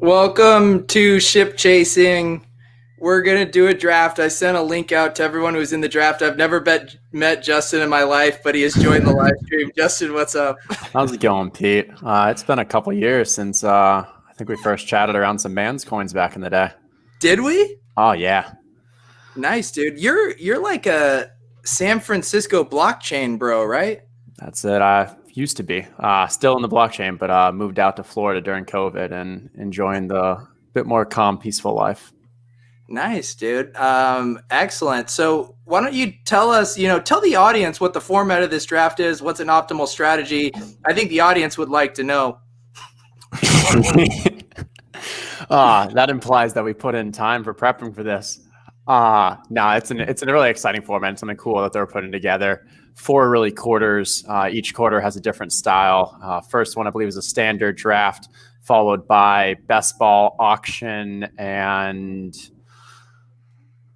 Welcome to Ship Chasing. We're going to do a draft. I sent a link out to everyone who's in the draft. I've never met Justin in my life, but he has joined the live stream. Justin, what's up? How's it going, Pete? It's been a couple years since I think we first chatted around some Mans coins back in the day. Did we? Oh, yeah. Nice, dude. You're like a San Francisco blockchain bro, right? That's it. I used to be still in the blockchain, but moved out to Florida during COVID and enjoying the bit more calm, peaceful life. Nice, dude. Excellent. So why don't you tell us, tell the audience what the format of this draft is, what's an optimal strategy? I think the audience would like to know. That implies that we put in time for prepping for this. No, it's a really exciting format, something cool that they're putting together. 4 really quarters. Each quarter has a different style. First one, I believe, is a standard draft, followed by best ball, auction, and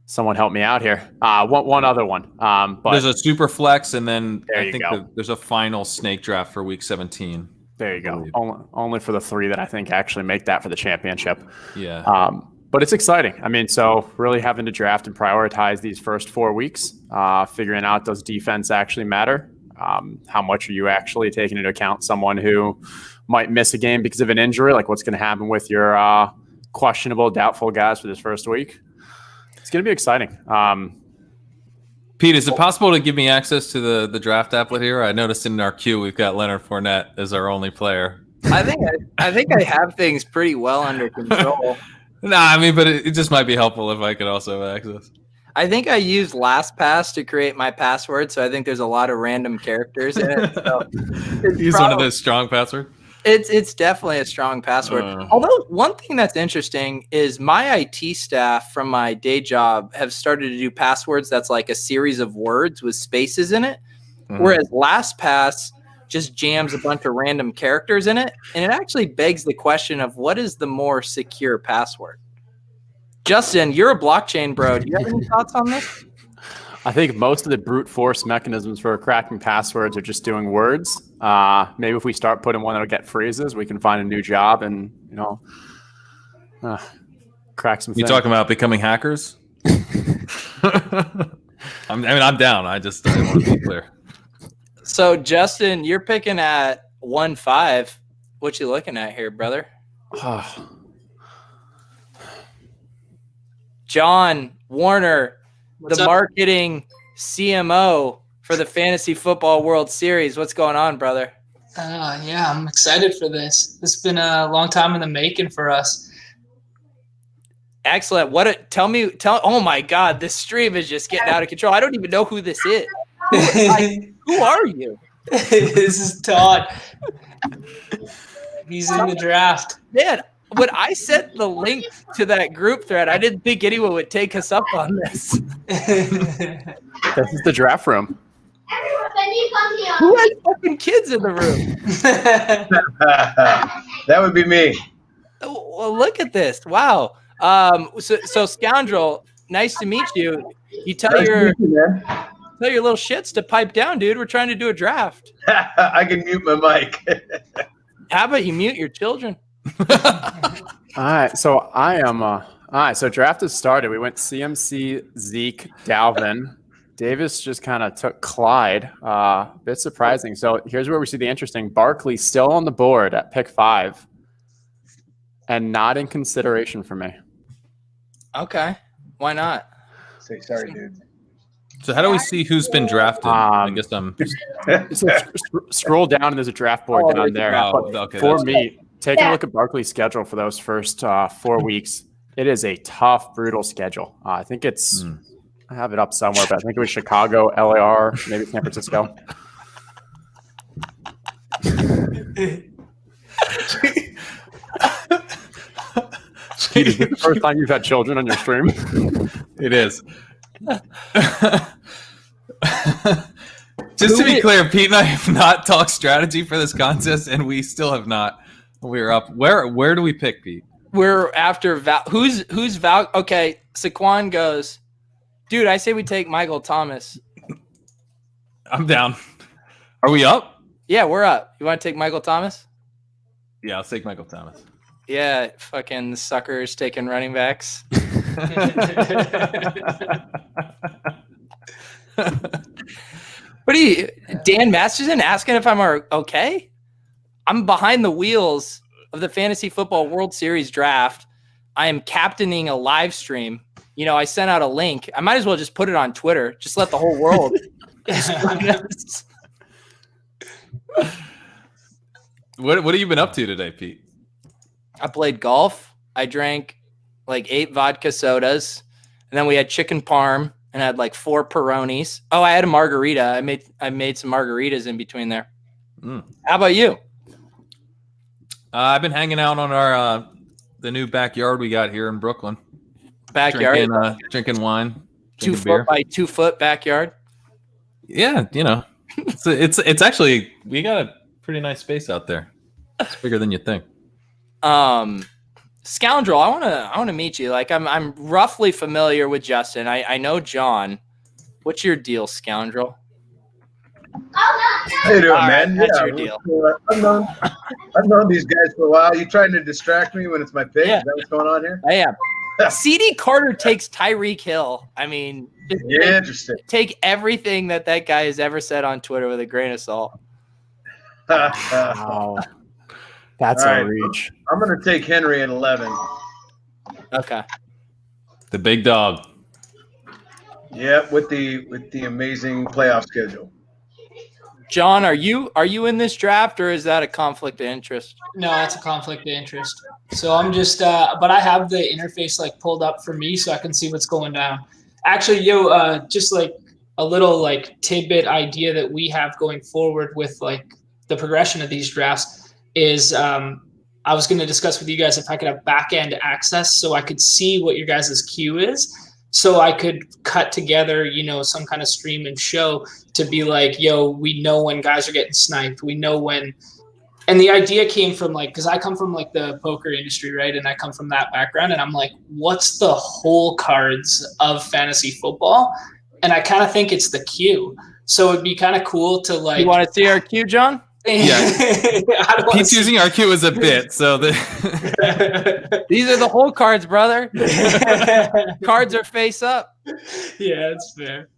someone help me out here. One other one. But there's a super flex, and then I think there's a final snake draft for week 17. There you go. Only for the 3 that I think actually make that for the championship. Yeah. But it's exciting. I mean, so really having to draft and prioritize these first 4 weeks, figuring out, does defense actually matter? How much are you actually taking into account someone who might miss a game because of an injury? Like what's going to happen with your questionable, doubtful guys for this first week? It's going to be exciting. Pete, is it possible to give me access to the draft applet here? I noticed in our queue we've got Leonard Fournette as our only player. I think I have things pretty well under control. But it just might be helpful if I could also have access. I think I used LastPass to create my password, so I think there's a lot of random characters in it. So Use one of those strong passwords? It's definitely a strong password. Although one thing that's interesting is my IT staff from my day job have started to do passwords that's like a series of words with spaces in it, whereas LastPass just jams a bunch of random characters in it. And it actually begs the question of what is the more secure password? Justin, you're a blockchain bro. Do you have any thoughts on this? I think most of the brute force mechanisms for cracking passwords are just doing words. Maybe if we start putting one that'll get freezes, we can find a new job and, crack some things. You talking about becoming hackers? I'm down. I want to be clear. So, Justin, you're picking at 1-5. What you looking at here, brother? John Warner, What's up? Marketing CMO for the Fantasy Football World Series. What's going on, brother? Yeah, I'm excited for this. This has been a long time in the making for us. Excellent. Oh my God, this stream is just getting out of control. I don't even know who this is. Who are you? This is Todd. He's in the draft. Man, when I sent the link to that group thread, I didn't think anyone would take us up on this. This is the draft room. Who had fucking kids in the room? That would be me. Well, look at this. Wow. So Scoundrel, nice to meet you. You tell your little shits to pipe down, dude. We're trying to do a draft. I can mute my mic. How about you mute your children? All right. So I am. All right. So draft has started. We went CMC, Zeke, Dalvin. Davis just kind of took Clyde. A bit surprising. So here's where we see the interesting. Barkley still on the board at pick 5 and not in consideration for me. Okay. Why not? Say sorry, dude. So how do we see who's been drafted? I guess I'm scroll down and there's a draft board down there. Okay, for me, taking a look at Barkley's schedule for those first 4 weeks, it is a tough, brutal schedule. I think it's I have it up somewhere, but I think it was Chicago, LAR, maybe San Francisco. Pete, is this the first time you've had children on your stream? It is. Just to be clear, Pete and I have not talked strategy for this contest, and we still have not. We're up. Where do we pick, Pete? We're after Val. Who's Val? Okay, Saquon goes, dude, I say we take Michael Thomas. I'm down. Are we up? Yeah, we're up. You want to take Michael Thomas? Yeah, I'll take Michael Thomas. Yeah, fucking suckers taking running backs. What are you, Dan Masterson, asking if I'm okay? I'm behind the wheels of the Fantasy Football World Series draft. I am captaining a live stream. You know, I sent out a link. I might as well just put it on Twitter. Just let the whole world. What have you been up to today, Pete? I played golf. I drank like 8 vodka sodas, and then we had chicken parm and I had like 4 Peronis. Oh, I had a margarita. I made some margaritas in between there. How about you? I've been hanging out on our the new backyard we got here in Brooklyn. Backyard, drinking wine, 2 foot by 2 foot backyard. Yeah, you know, it's actually, we got a pretty nice space out there. It's bigger than you think. Scoundrel, I wanna meet you. Like I'm roughly familiar with Justin. I know John. What's your deal, Scoundrel? How you doing, man? That's your deal. I've known these guys for a while. You trying to distract me when it's my pick? Yeah. Is that what's going on here? I am. CD Carter takes Tyreek Hill. I mean, Yeah, interesting. take everything that guy has ever said on Twitter with a grain of salt. Wow. That's All a right. reach. I'm going to take Henry at 11. Okay. The big dog. Yeah, with the amazing playoff schedule. John, are you in this draft, or is that a conflict of interest? No, that's a conflict of interest. So I'm just, but I have the interface like pulled up for me so I can see what's going down. Actually, just like a little like tidbit idea that we have going forward with like the progression of these drafts is I was going to discuss with you guys if I could have back end access so I could see what your guys' queue is. So I could cut together, some kind of stream and show to be like, yo, we know when guys are getting sniped. We know when. And the idea came from like, because I come from like the poker industry, right? And I come from that background. And I'm like, what's the whole cards of fantasy football? And I kind of think it's the queue. So it'd be kind of cool to like. You want to see our queue, John? Yeah. Pete's using our queue as a bit, so these are the whole cards, brother. Cards are face up. Yeah, it's fair.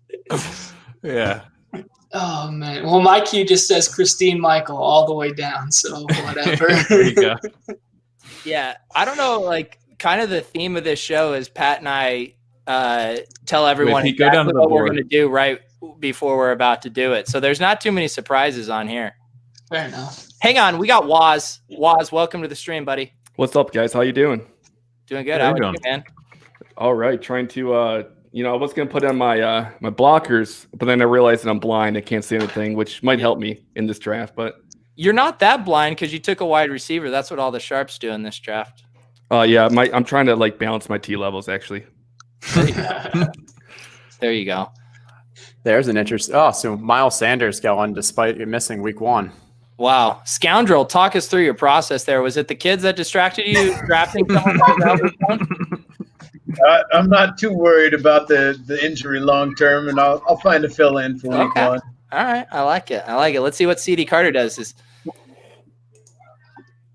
Yeah. Oh man. Well, my queue just says Christine Michael all the way down, so whatever. There you go. Yeah, I don't know. Like, kind of the theme of this show is Pat and I tell everyone Pete, go down to the what we're board. going to do right before we're about to do it. So there's not too many surprises on here. Fair enough. Hang on, we got Waz. Waz, welcome to the stream, buddy. What's up, guys? How you doing? Doing good. How How you are you, man? All right, trying to I was gonna put on my my blockers, but then I realized that I'm blind. I can't see anything, which might help me in this draft. But You're not that blind because you took a wide receiver. That's what all the sharps do in this draft. yeah, I'm trying to like balance my T levels actually. There you go. There's an interest. Oh, so Miles Sanders going despite missing week 1. Wow. Scoundrel, talk us through your process there. Was it the kids that distracted you drafting someone? I'm not too worried about the injury long term, and I'll find a fill in for week Okay. 1. All right. I like it. Let's see what CD Carter does.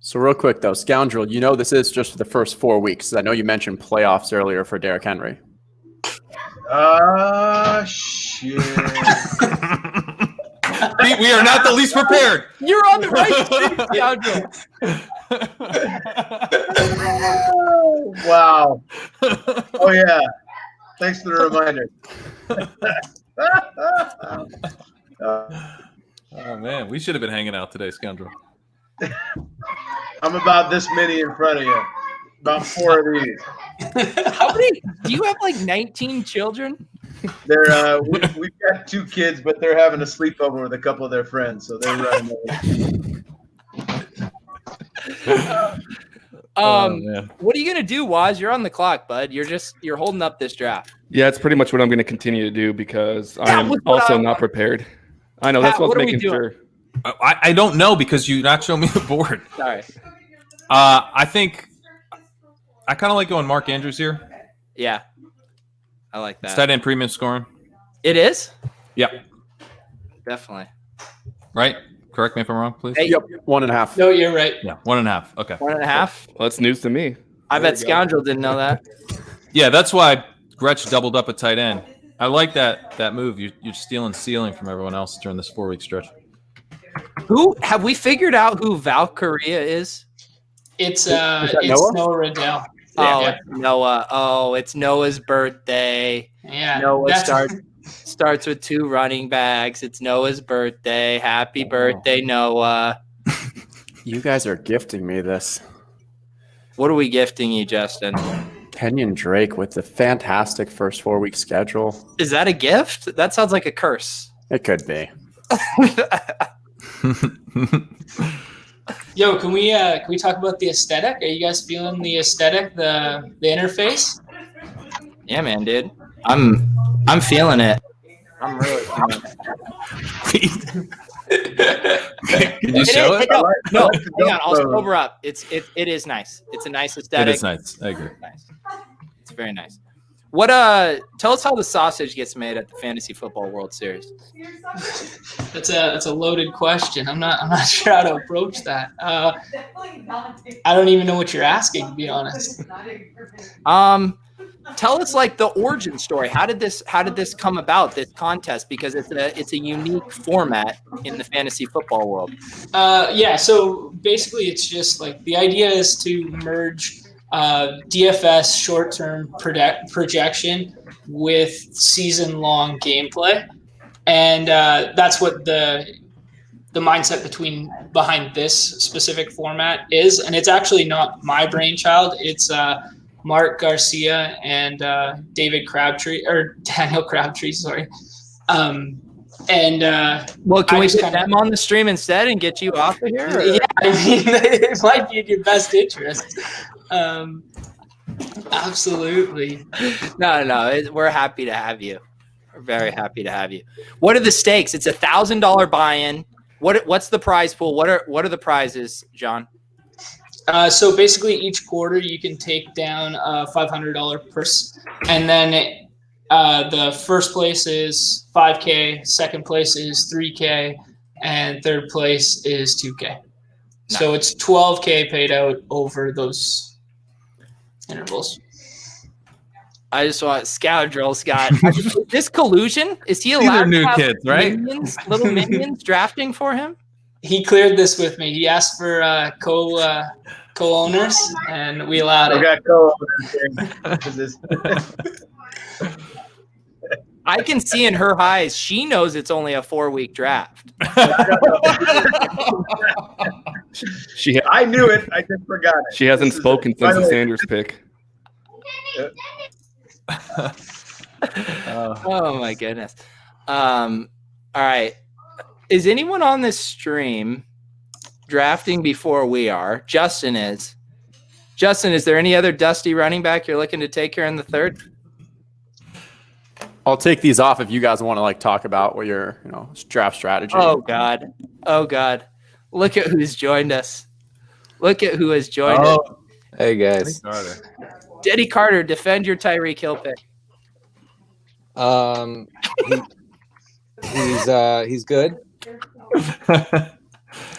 So real quick though, Scoundrel, this is just for the first 4 weeks. I know you mentioned playoffs earlier for Derrick Henry. Shit. Pete, we are not the least prepared. You're on the right street, Scoundrel. Wow. Oh, yeah. Thanks for the reminder. Oh man, we should have been hanging out today, Scoundrel. I'm about this many in front of you. About 4 of these. How many? Do you have like 19 children? They're we've got 2 kids, but they're having a sleepover with a couple of their friends, so they're running over. Man. What are you gonna do, Waz? You're on the clock, bud. You're holding up this draft. Yeah, it's pretty much what I'm going to continue to do because I That am was what also I- not prepared. I know, Pat, that's what I what are was we making doing? sure. I don't know because you not showed me the board. Sorry. I think I kind of like going Mark Andrews here. Yeah, I like Is that. that in premium scoring? It is Yep. definitely Right? Correct me if I'm wrong, please. Hey, Yep, 1.5. No, you're right. Yeah, 1.5. Okay. 1.5. Well, that's news to me. I There bet you go. Scoundrel didn't know that. Yeah, that's why Gretsch doubled up at tight end. I like that move. You're stealing ceiling from everyone else during this 4-week stretch. Who have we figured out who Valkyria is? It's that it's Noah? Noah Riddell. Oh, Yeah. it's Noah. Oh, it's Noah's birthday. Yeah. Noah that's- starts with 2 running backs. It's Noah's birthday. Happy birthday, Noah. You guys are gifting me this. What are we gifting you, Justin? Kenyon Drake with the fantastic first 4-week schedule. Is that a gift? That sounds like a curse. It could be. Yo, can we talk about the aesthetic? Are you guys feeling the aesthetic, the interface? Yeah, man, dude. I'm feeling it. I'm really feeling it. Can you show it? No, hang on. I'll sober up. It is nice. It's a nice It aesthetic. is nice. I agree. Nice. It's very nice. What tell us how the sausage gets made at the Fantasy Football World Series. That's a loaded question. I'm not sure how to approach that. I don't even know what you're asking, to be honest. Tell us like the origin story. How did this come about, this contest? Because it's a unique format in the fantasy football world. Yeah, so basically it's just like the idea is to merge DFS short-term projection with season-long gameplay, and that's what the mindset behind this specific format is. And it's actually not my brainchild. It's Mark Garcia and Daniel Crabtree, sorry. Well, can we get them on the stream instead and get you off of here? Or? Yeah, I mean, it might be in your best interest. Absolutely. No. We're happy to have you. We're very happy to have you. What are the stakes? It's $1,000 buy-in. What's the prize pool? What are the prizes, John? So basically, each quarter you can take down $500 purse, and then the first place is $5K, second place is $3K, and third place is $2K. Nice. So it's $12K paid out over those intervals. I just want Scoundrel Scott. This collusion, is he allowed new to have kids, right? little minions drafting for him? He cleared this with me. He asked for co-owners, and we allowed I it. got co-owners. I can see in her eyes, she knows it's only a 4-week draft. I knew it. I just forgot it. She hasn't spoken since the Sanders pick. Oh my goodness. All right. Is anyone on this stream drafting before we are? Justin is. Justin, is there any other dusty running back you're looking to take here in the third? I'll take these off if you guys want to talk about what your draft strategy. Oh God. Look at who's joined us. Look at who has joined us. Hey guys. Denny Carter, defend your Tyreek Hill pick. He's good.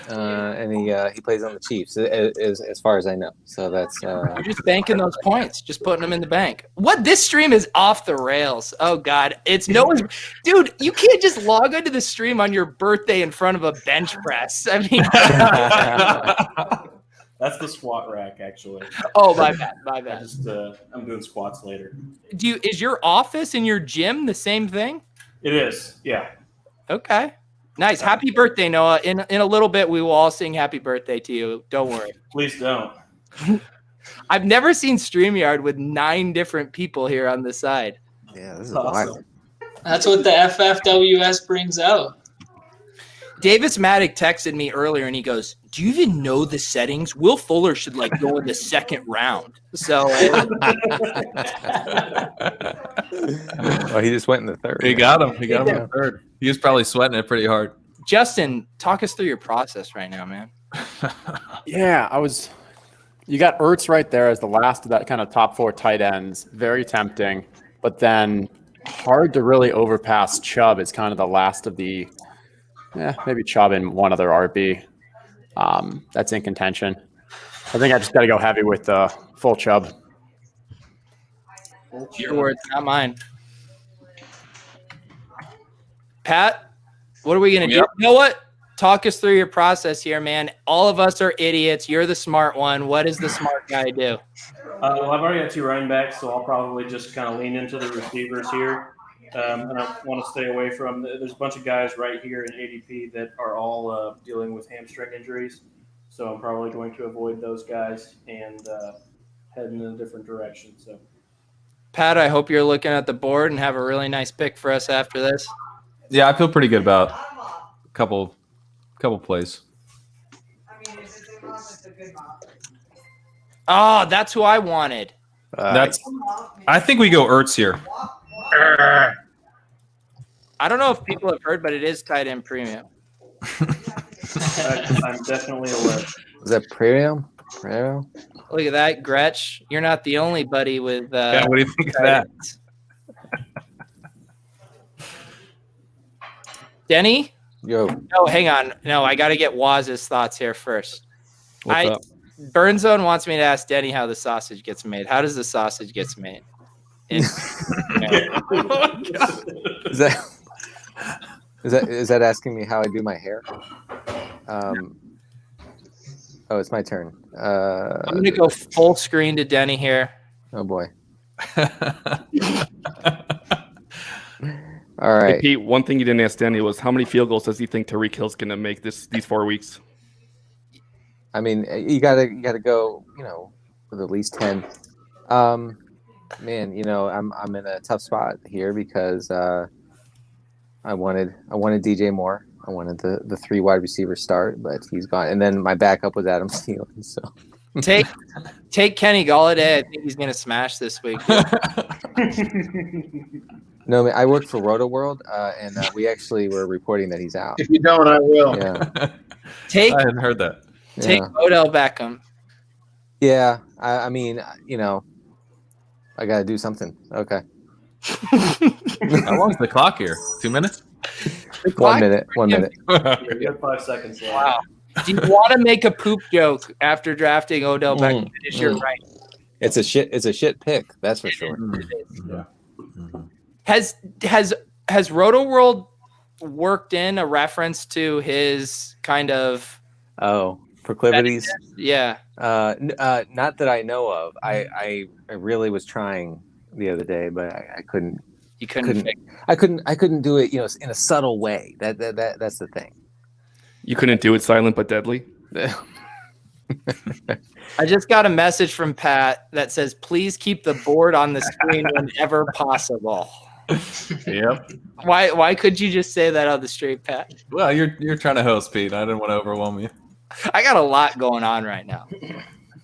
And he plays on the Chiefs as far as I know. So that's You're just banking those points, just putting them in the bank. What? This stream is off the rails. Oh God. It's dude, you can't just log onto the stream on your birthday in front of a bench press. I mean That's the squat rack, actually. Oh, my bad. I'm doing squats later. Is your office and your gym the same thing? It is, yeah. Okay. Nice. Happy birthday, Noah. In a little bit, we will all sing happy birthday to you. Don't worry. Please don't. I've never seen StreamYard with 9 different people here on the side. Yeah, this is Awesome. wild. That's what the FFWS brings out. Davis Maddock texted me earlier and he goes, "Do you even know the settings? Will Fuller should like go in the second round." So Well, he just went in the third. He got him. He got him in the third. He was probably sweating it pretty hard. Justin, talk us through your process right now, man. Yeah, you got Ertz right there as the last of that kind of top 4 tight ends. Very tempting, but then hard to really overpass Chubb. It's kind of the last of the, maybe Chubb and one other RB. That's in contention. I think I just got to go heavy with full Chubb. Your words, not mine. Pat, what are we going to do? You know what? Talk us through your process here, man. All of us are idiots. You're the smart one. What does the smart guy do? Well, I've already got 2 running backs, so I'll probably just kind of lean into the receivers here. And I want to stay away from – there's a bunch of guys right here in ADP that are all dealing with hamstring injuries. So I'm probably going to avoid those guys and head in a different direction. So, Pat, I hope you're looking at the board and have a really nice pick for us after this. Yeah, I feel pretty good about a couple plays. Oh, that's who I wanted. I think we go Ertz here. I don't know if people have heard, but it is tight end premium. I'm definitely aware. Is that premium? Look at that, Gretsch. You're not the only buddy with. Yeah, what do you think of that? Denny? Yo. No, hang on. No, I got to get Waz's thoughts here first. What's up? Burnzone wants me to ask Denny how the sausage gets made. How does the sausage gets made? Is that asking me how I do my hair? Oh, it's my turn. I'm going to go full screen to Denny here. Oh, boy. All right. Hey, Pete, one thing you didn't ask Danny was how many field goals does he think Tyreek Hill's going to make these 4 weeks? I mean, you gotta go, with at least 10. Man, I'm in a tough spot here because I wanted DJ Moore. I wanted the 3 wide receiver start, but he's gone. And then my backup was Adam Thielen. So take Kenny Golladay. I think he's gonna smash this week. No, I work for Roto World, and we actually were reporting that he's out. If you don't, I will. Yeah. I hadn't heard that. Take Odell Beckham. Yeah, I mean, I got to do something. Okay. How long is the clock here? 2 minutes? 1 minute. 1 minute. You have 5 seconds left. Wow. Do you want to make a poop joke after drafting Odell Beckham? It is your right. It's a shit pick. That's for sure. Yeah. Has Roto World worked in a reference to his kind of proclivities? Yeah. Not that I know of. I really was trying the other day, but I couldn't. You couldn't. I couldn't do it. In a subtle way. That's the thing. You couldn't do it silent but deadly. I just got a message from Pat that says, "Please keep the board on the screen whenever possible." Yep. Why could you just say that on the street, Pat? Well, you're trying to host, Pete. I didn't want to overwhelm you. I got a lot going on right now.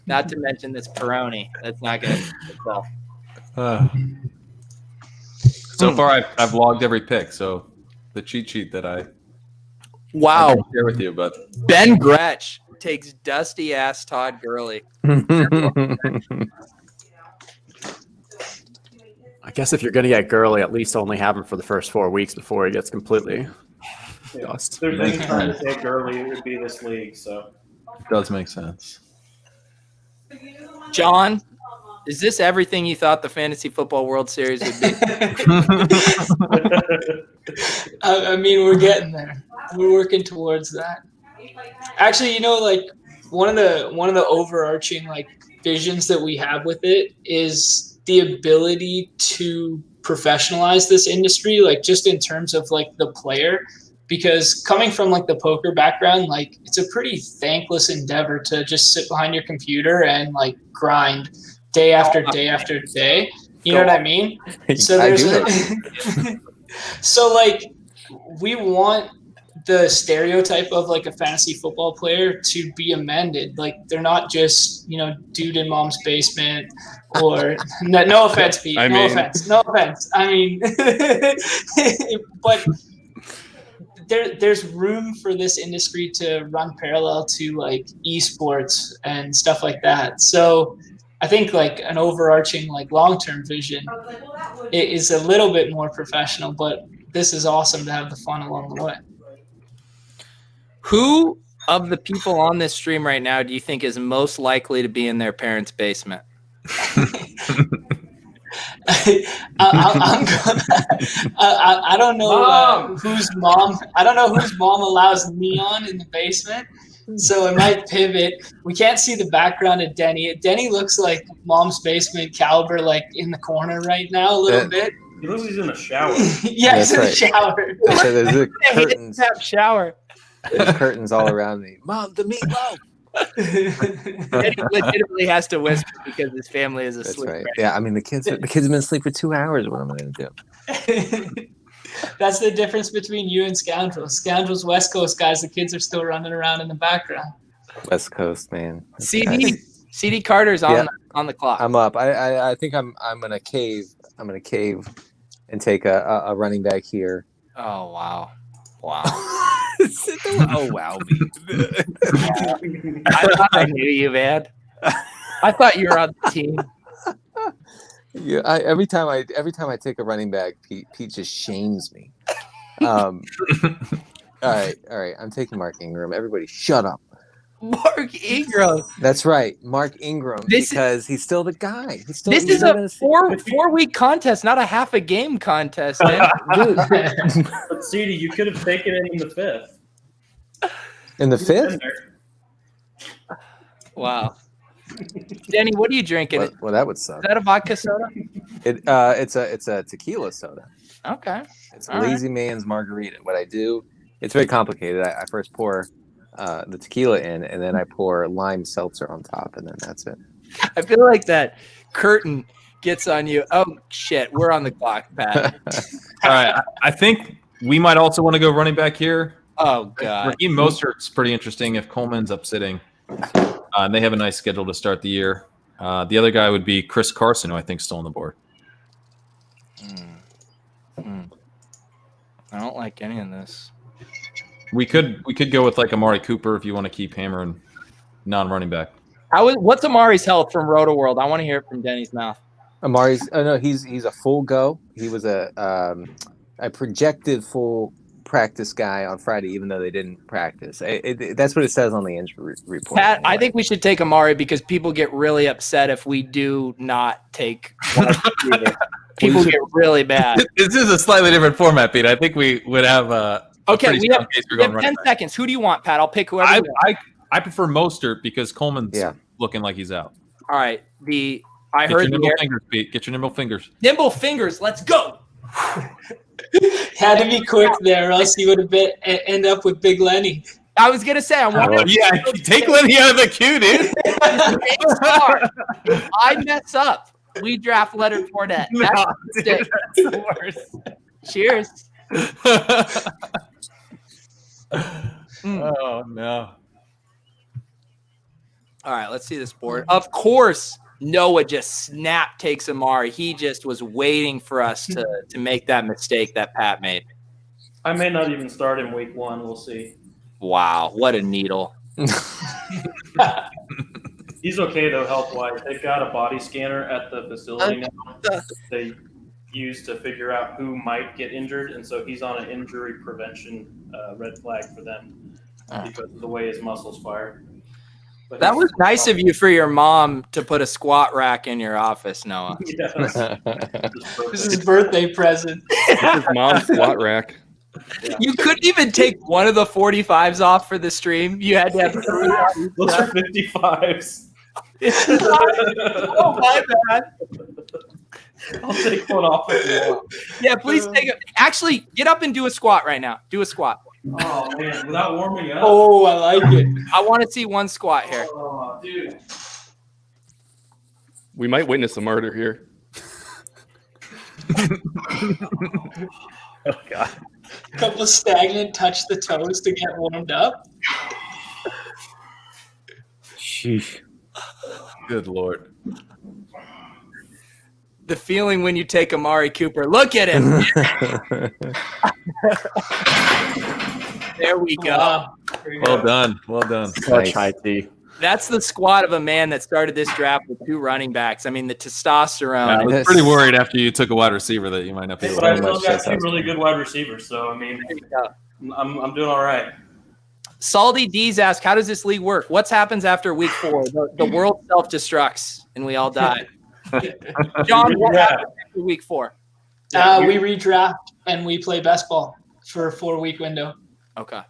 Not to mention this Peroni. That's not good. So far, I've logged every pick. So the cheat sheet that I can share with you, but Ben Gretsch takes dusty ass Todd Gurley. I guess if you're going to get Gurley, at least only have him for the first 4 weeks before he gets completely dust. There's any time to take early, it would be this league. So it does make sense. John, is this everything you thought the Fantasy Football World Series would be? I mean, we're getting there. We're working towards that. Actually, one of the overarching visions that we have with it is the ability to professionalize this industry, just in terms of the player, because coming from the poker background, it's a pretty thankless endeavor to just sit behind your computer and grind day after day after day. You know what I mean? So there's so we want the stereotype of like a fantasy football player to be amended. Like they're not just, dude in mom's basement or no offense, Pete. No offense. I mean, but there's room for this industry to run parallel to like esports and stuff like that. So I think like an overarching like long-term vision is a little bit more professional, but this is awesome to have the fun along the way. Who of the people on this stream right now do you think is most likely to be in their parents' basement? I don't know whose mom. I don't know whose mom allows neon in the basement. So it might pivot. We can't see the background of Denny. Denny looks like mom's basement caliber, like in the corner right now a little bit. He looks like he's in a shower. Yeah, he's in the shower. So there's the curtains. Shower. There's curtains all around me. Mom, the meatloaf. Denny legitimately has to whisper because his family is asleep. That's right. Yeah, I mean the kids have been asleep for 2 hours. What am I going to do? That's the difference between you and Scoundrels. Scoundrels, West Coast guys, the kids are still running around in the background. West Coast, man. CD Carter's on the clock. I'm up. I think I'm gonna cave. I'm gonna cave and take a running back here. Oh wow. Oh wow, me. I thought I knew you, man. I thought you were on the team. Yeah, every time I take a running back, Pete just shames me. All right. I'm taking Mark Ingram. Everybody, shut up. Mark Ingram. That's right, Mark Ingram, because he's still the guy. This is a four-week contest, not a half a game contest, man. But CD, you could have taken it in the 5th. In the 5th? Wow. Denny, what are you drinking? Well, that would suck. Is that a vodka soda? It's a tequila soda. Okay. It's a lazy man's margarita. What I do, it's very complicated. I first pour the tequila in, and then I pour lime seltzer on top, and then that's it. I feel like that curtain gets on you. Oh shit, we're on the clock, Pat. All right, I think we might also want to go running back here. Oh god, Raheem Mostert's pretty interesting if Coleman's up sitting. And they have a nice schedule to start the year. The other guy would be Chris Carson, who I think is still on the board. I don't like any of this. We could go with like Amari Cooper if you want to keep hammering non-running back. What's Amari's health from Roto World? I want to hear it from Denny's mouth. Amari's he's a full go. He was a projected full practice guy on Friday, even though they didn't practice. That's what it says on the injury report. Pat, anyway. I think we should take Amari because people get really upset if we do not take one. People get really mad. This is a slightly different format, Pete. I think we would have okay, we have 10 seconds. Who do you want, Pat? I'll pick whoever you want. I prefer Mostert because Coleman's looking like he's out. All right. Get your nimble fingers, Pete. Get your nimble fingers. Nimble fingers. Let's go. Had to be quick there, or else you would have end up with Big Lenny. I was gonna say, take Lenny out of the queue, dude. I mess up. We draft Leonard Fournette. That's the worst. Cheers. Oh no. All right, let's see this board. Of course, Noah just takes Amari. He just was waiting for us to make that mistake that Pat made. I may not even start in week 1. We'll see. Wow, what a needle. He's okay, though, health-wise. They've got a body scanner at the facility now that they use to figure out who might get injured, and so he's on an injury prevention red flag for them because of the way his muscles fire. But that was nice of you for your mom to put a squat rack in your office, Noah. Yes. This is his birthday present. His mom's squat rack. Yeah. You couldn't even take one of the 45s off for the stream. You had to have 3. Those are 55s. Oh, my bad. I'll take one off if you want. Yeah, please take it. Actually, get up and do a squat right now. Do a squat. Oh, man, without warming up. Oh, I like it. I want to see one squat here. Oh, dude. We might witness a murder here. Oh, God. Couple stagnant touch the toes to get warmed up. Sheesh. Good Lord. The feeling when you take Amari Cooper. Look at him. There we go. Wow. Well done. Well done. Such high tea. That's the squad of a man that started this draft with 2 running backs. I mean, the testosterone. I was pretty worried after you took a wide receiver that you might not be able But I to. still got 2 really good wide receivers, so I mean, I'm doing all right. Salty D's asked, how does this league work? What happens after week 4? The world self-destructs and we all die. John, what happens after week 4? We redraft and we play best ball for a 4-week window. Okay.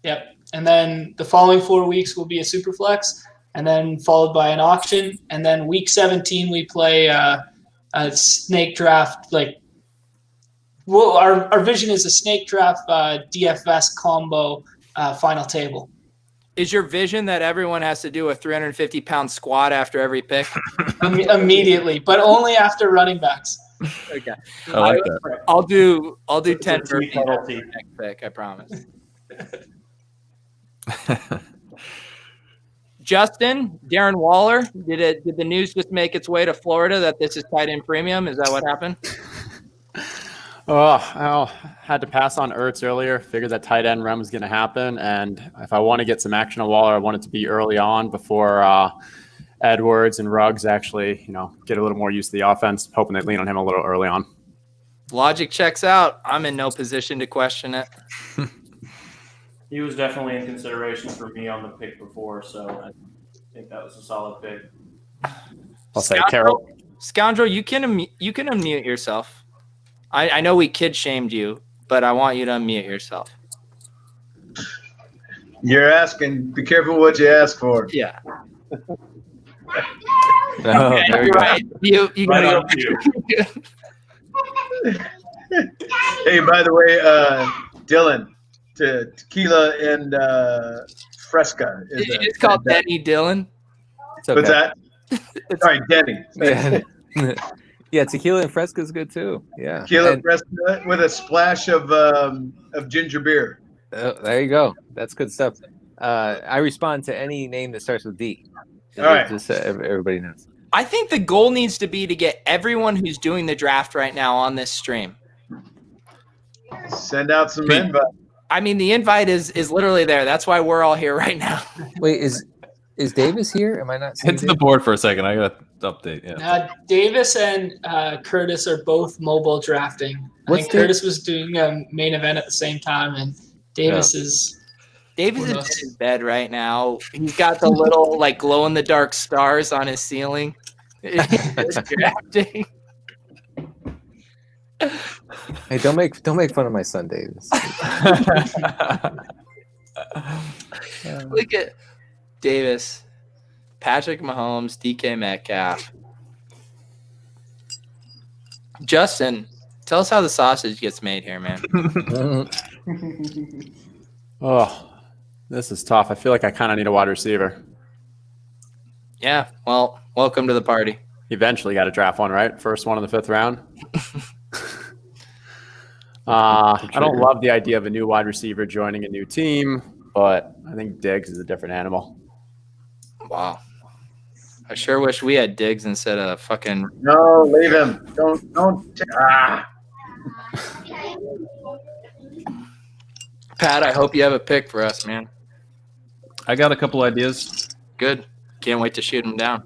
Yep. And then the following 4 weeks will be a super flex, and then followed by an auction. And then week 17, we play a snake draft. Our vision is a snake draft DFS combo final table. Is your vision that everyone has to do a 350-pound squat after every pick? Immediately, but only after running backs. Okay. I like that. I'll do 10 It's a burpees penalty. after next pick, I promise. Justin, Darren Waller, did the news just make its way to Florida that this is tight end premium? Is that what happened? I had to pass on Ertz earlier. Figured that tight end run was going to happen, and if I want to get some action on Waller, I want it to be early on before Edwards and Ruggs actually, get a little more used to the offense. Hoping they lean on him a little early on. Logic checks out. I'm in no position to question it. He was definitely in consideration for me on the pick before, so I think that was a solid pick. I'll say Carol. Scoundrel, you can unmute yourself. I know we kid shamed you, but I want you to unmute yourself. You're asking. Be careful what you ask for. Yeah. Oh, there you go. Right. You Right gotta on cue. Hey, by the way, Dylan, tequila and Fresca. It's called Denny Dillon. It's okay. What's that? Sorry, Denny. Yeah, tequila and Fresca is good too. Yeah. Tequila And- Fresca with a splash of ginger beer. there you go. That's good stuff. I respond to any name that starts with D. All right. Just so everybody knows. I think the goal needs to be to get everyone who's doing the draft right now on this stream. Send out some invite. I mean, the invite is literally there. That's why we're all here right now. Wait, is Davis here? Am I not seeing Head to the board for a second. I got to update. Yeah. Davis and Curtis are both mobile drafting. I What's think the- Curtis was doing a main event at the same time, and Davis is. Davis Who is knows? in his bed right now. He's got the little glow in the dark stars on his ceiling. He's drafting. Hey, don't make fun of my son, Davis. Look at Davis, Patrick Mahomes, DK Metcalf. Justin, tell us how the sausage gets made here, man. Oh, this is tough. I feel like I kind of need a wide receiver. Yeah, well, welcome to the party. Eventually got to draft one, right? First one in the 5th round. I don't love the idea of a new wide receiver joining a new team, but I think Diggs is a different animal. Wow. I sure wish we had Diggs instead of fucking. No, leave him. Don't. Pat, I hope you have a pick for us, man. I got a couple ideas. Good. Can't wait to shoot him down.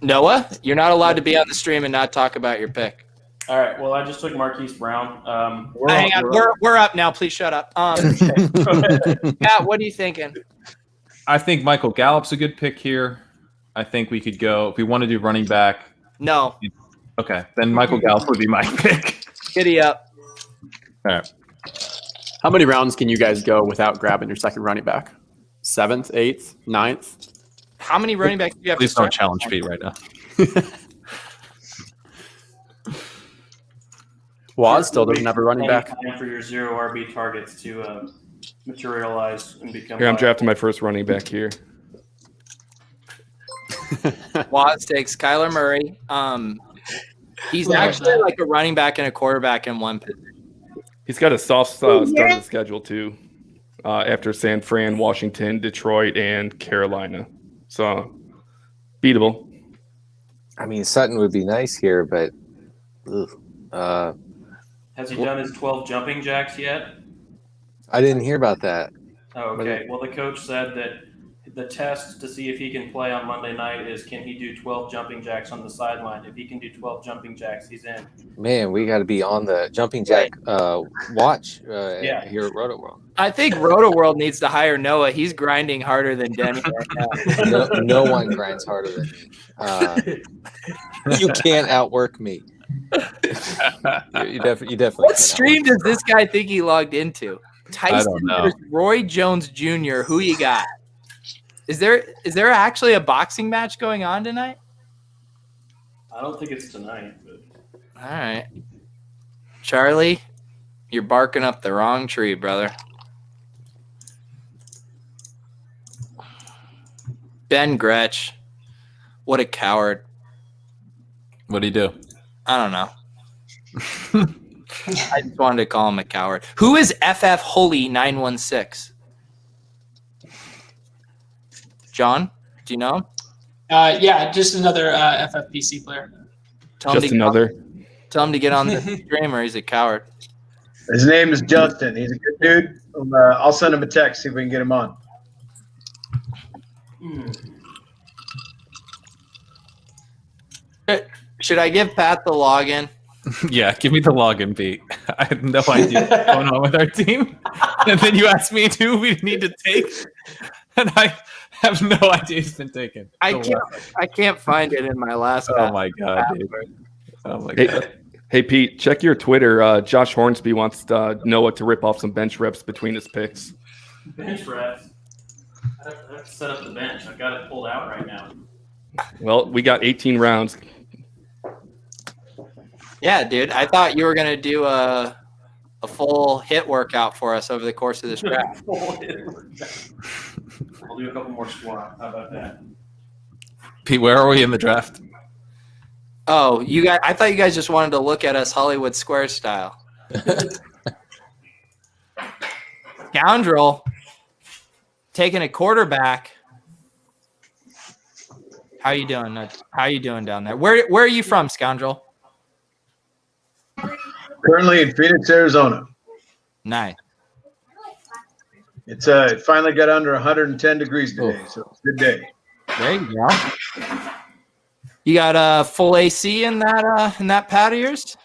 Noah, you're not allowed to be on the stream and not talk about your pick. All right. Well, I just took Marquise Brown. Hang on, we're up now. Please shut up. Pat, what are you thinking? I think Michael Gallup's a good pick here. I think we could go if we want to do running back. No. Okay, then Michael Gallup would be my pick. Giddy up. All right. How many rounds can you guys go without grabbing your second running back? 7th, 8th, 9th? How many running backs do you have Please to don't start? challenge Pete right now. Waz still doesn't have a running back. Time for your 0 RB targets to materialize and become. Here, I'm drafting my first running back here. Waz takes Kyler Murray. He's actually like a running back and a quarterback in one position. He's got a soft start of the schedule too. After San Fran, Washington, Detroit, and Carolina. So beatable. I mean, Sutton would be nice here, but has he done his 12 jumping jacks yet? I didn't hear about that. Oh, okay. Well, the coach said that the test to see if he can play on Monday night is can he do 12 jumping jacks on the sideline? If he can do 12 jumping jacks, he's in. Man, we got to be on the jumping jack watch here at Roto World. I think Roto World needs to hire Noah. He's grinding harder than Denny right now. No one grinds harder than me. You can't outwork me. You definitely. What stream does this guy think he logged into? Tyson versus Roy Jones Jr. Who you got? Is there actually a boxing match going on tonight? I don't think it's tonight. But... All right. Charlie, you're barking up the wrong tree, brother. Ben Gretsch. What a coward. What'd he do? I don't know. I just wanted to call him a coward. Who is FF Holy 916? John, do you know him? Yeah, just another FFPC player. Tell him to get on the stream, or he's a coward. His name is Justin. He's a good dude. I'll send him a text, see if we can get him on. Should I give Pat the login? Yeah, give me the login, Pete. I have no idea what's going on with our team. And then you asked me who we need to take. And I have no idea it's been taken. I can't find it in my last. Oh my god, dude. Oh my god. Hey Pete, check your Twitter. Josh Hornsby wants Noah to rip off some bench reps between his picks. Bench reps. I have to set up the bench. I've got it pulled out right now. Well, we got 18 rounds. Yeah, dude. I thought you were gonna do a full hit workout for us over the course of this draft. I'll do a couple more squats. How about that? Pete, where are we in the draft? Oh, you guys! I thought you guys just wanted to look at us Hollywood Square style. Scoundrel taking a quarterback. How you doing? How you doing down there? Where are you from, Scoundrel? Currently in Phoenix, Arizona. Nice. It's it finally got under 110 degrees today, so it's a good day. There you go. You got a full AC in that pad of yours?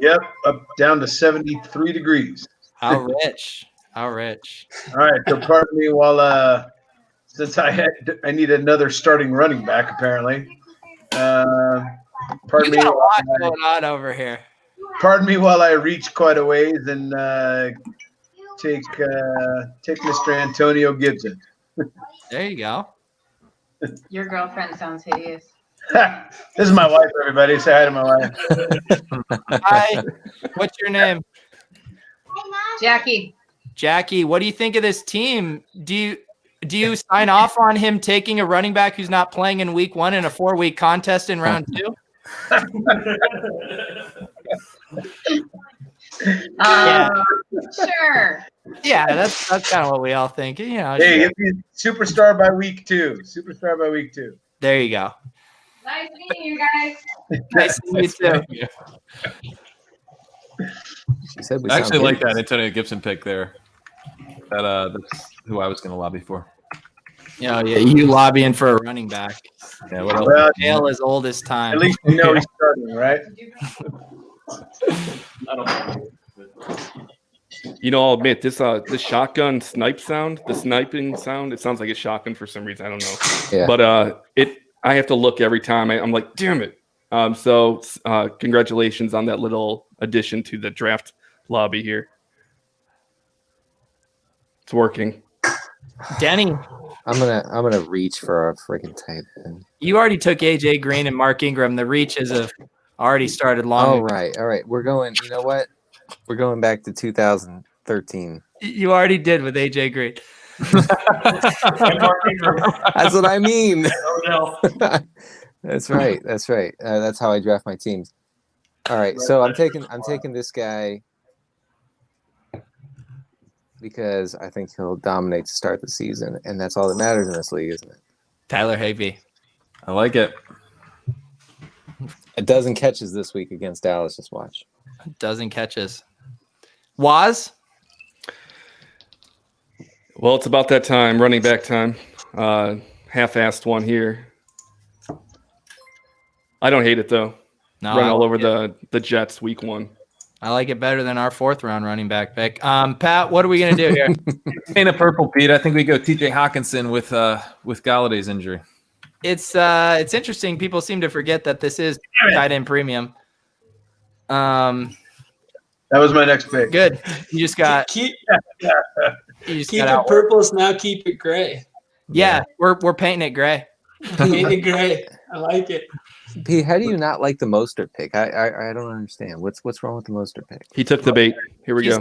Yep, up down to 73 degrees. How rich? How rich? All right, so pardon me while since I need another starting running back apparently. Pardon me. A lot going on over here. Pardon me while I reach quite a ways and take Mr. Antonio Gibson. There you go. Your girlfriend sounds hideous. This is my wife, everybody. Say hi to my wife. Hi. What's your name? Jackie. Jackie, what do you think of this team? Do you sign off on him taking a running back who's not playing in week 1 in a 4-week contest in round 2? Yeah. Sure. Yeah, that's kind of what we all think. You know. Hey, superstar by week 2. Superstar by week 2. There you go. Nice meeting you guys. Nice to meet you. I actually like that Antonio Gibson pick there. That's who I was going to lobby for. Yeah, you lobbying for a running back. Yeah, what else? Well, Tale as old as time. At least you know he's starting, right? I don't know. You know, I'll admit this shotgun snipe sound, the sniping sound, it sounds like a shotgun for some reason. I don't know. Yeah. But I have to look every time. I'm like, damn it. So congratulations on that little addition to the draft lobby here. It's working. Denny, I'm gonna reach for a freaking tight end. you already took AJ Green and Mark Ingram. The reaches have already started long. All right. We're going. You know what? We're going back to 2013. You already did with AJ Green. That's what I mean. Oh, no. That's right. That's right. That's how I draft my teams. All right, so I'm taking this guy because I think he'll dominate to start the season, and that's all that matters in this league, isn't it? Tyler Higbee. I like it. A dozen catches this week against Dallas. Just watch. A dozen catches. Waz? Well, it's about that time, running back time. Half-assed one here. I don't hate it, though. No, Run all over the Jets week 1. I like it better than our 4th-round running back pick. Pat, what are we going to do here? Paint a purple, Pete. I think we go T.J. Hawkinson with Galladay's injury. It's interesting. People seem to forget that this is tight end premium. That was my next pick. Good. You just got keep keep it purples now. Keep it gray. Yeah, we're painting it gray. Paint it gray. I like it. Pete, how do you not like the Mostert pick? I don't understand. What's wrong with the Mostert pick? He took the bait. Here we go.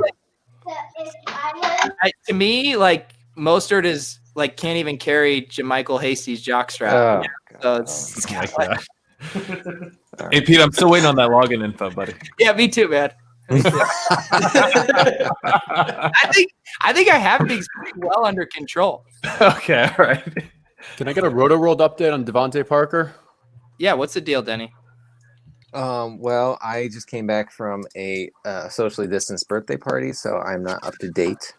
To me, like Mostert is like can't even carry JaMychal Hasty's jockstrap. So it's kind of like, Hey Pete, I'm still waiting on that login info, buddy. yeah, me too, man. I think I have things pretty well under control. Okay, all right. Can I get a Roto-World update on Devontae Parker? Yeah, what's the deal, Denny? Well, I just came back from a socially distanced birthday party, so I'm not up to date.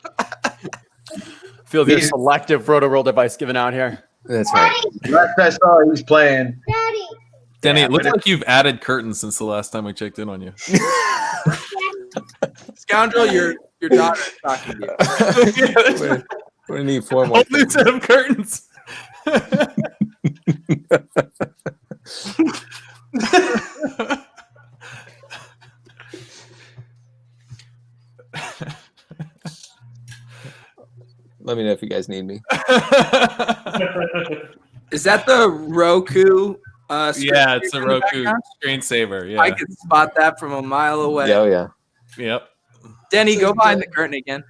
Feel the selective Roto-World advice given out here. That's right. Last I saw, he was playing. Denny, it looks like you've added curtains since the last time we checked in on you. Scoundrel, your daughter is talking to you. We're gonna need 4 more. Whole new set of curtains. Let me know if you guys need me. Is that the Roku? Yeah, it's a Roku screensaver. Yeah, I can spot that from a mile away. Oh yeah. Yep. Denny, go behind the curtain again.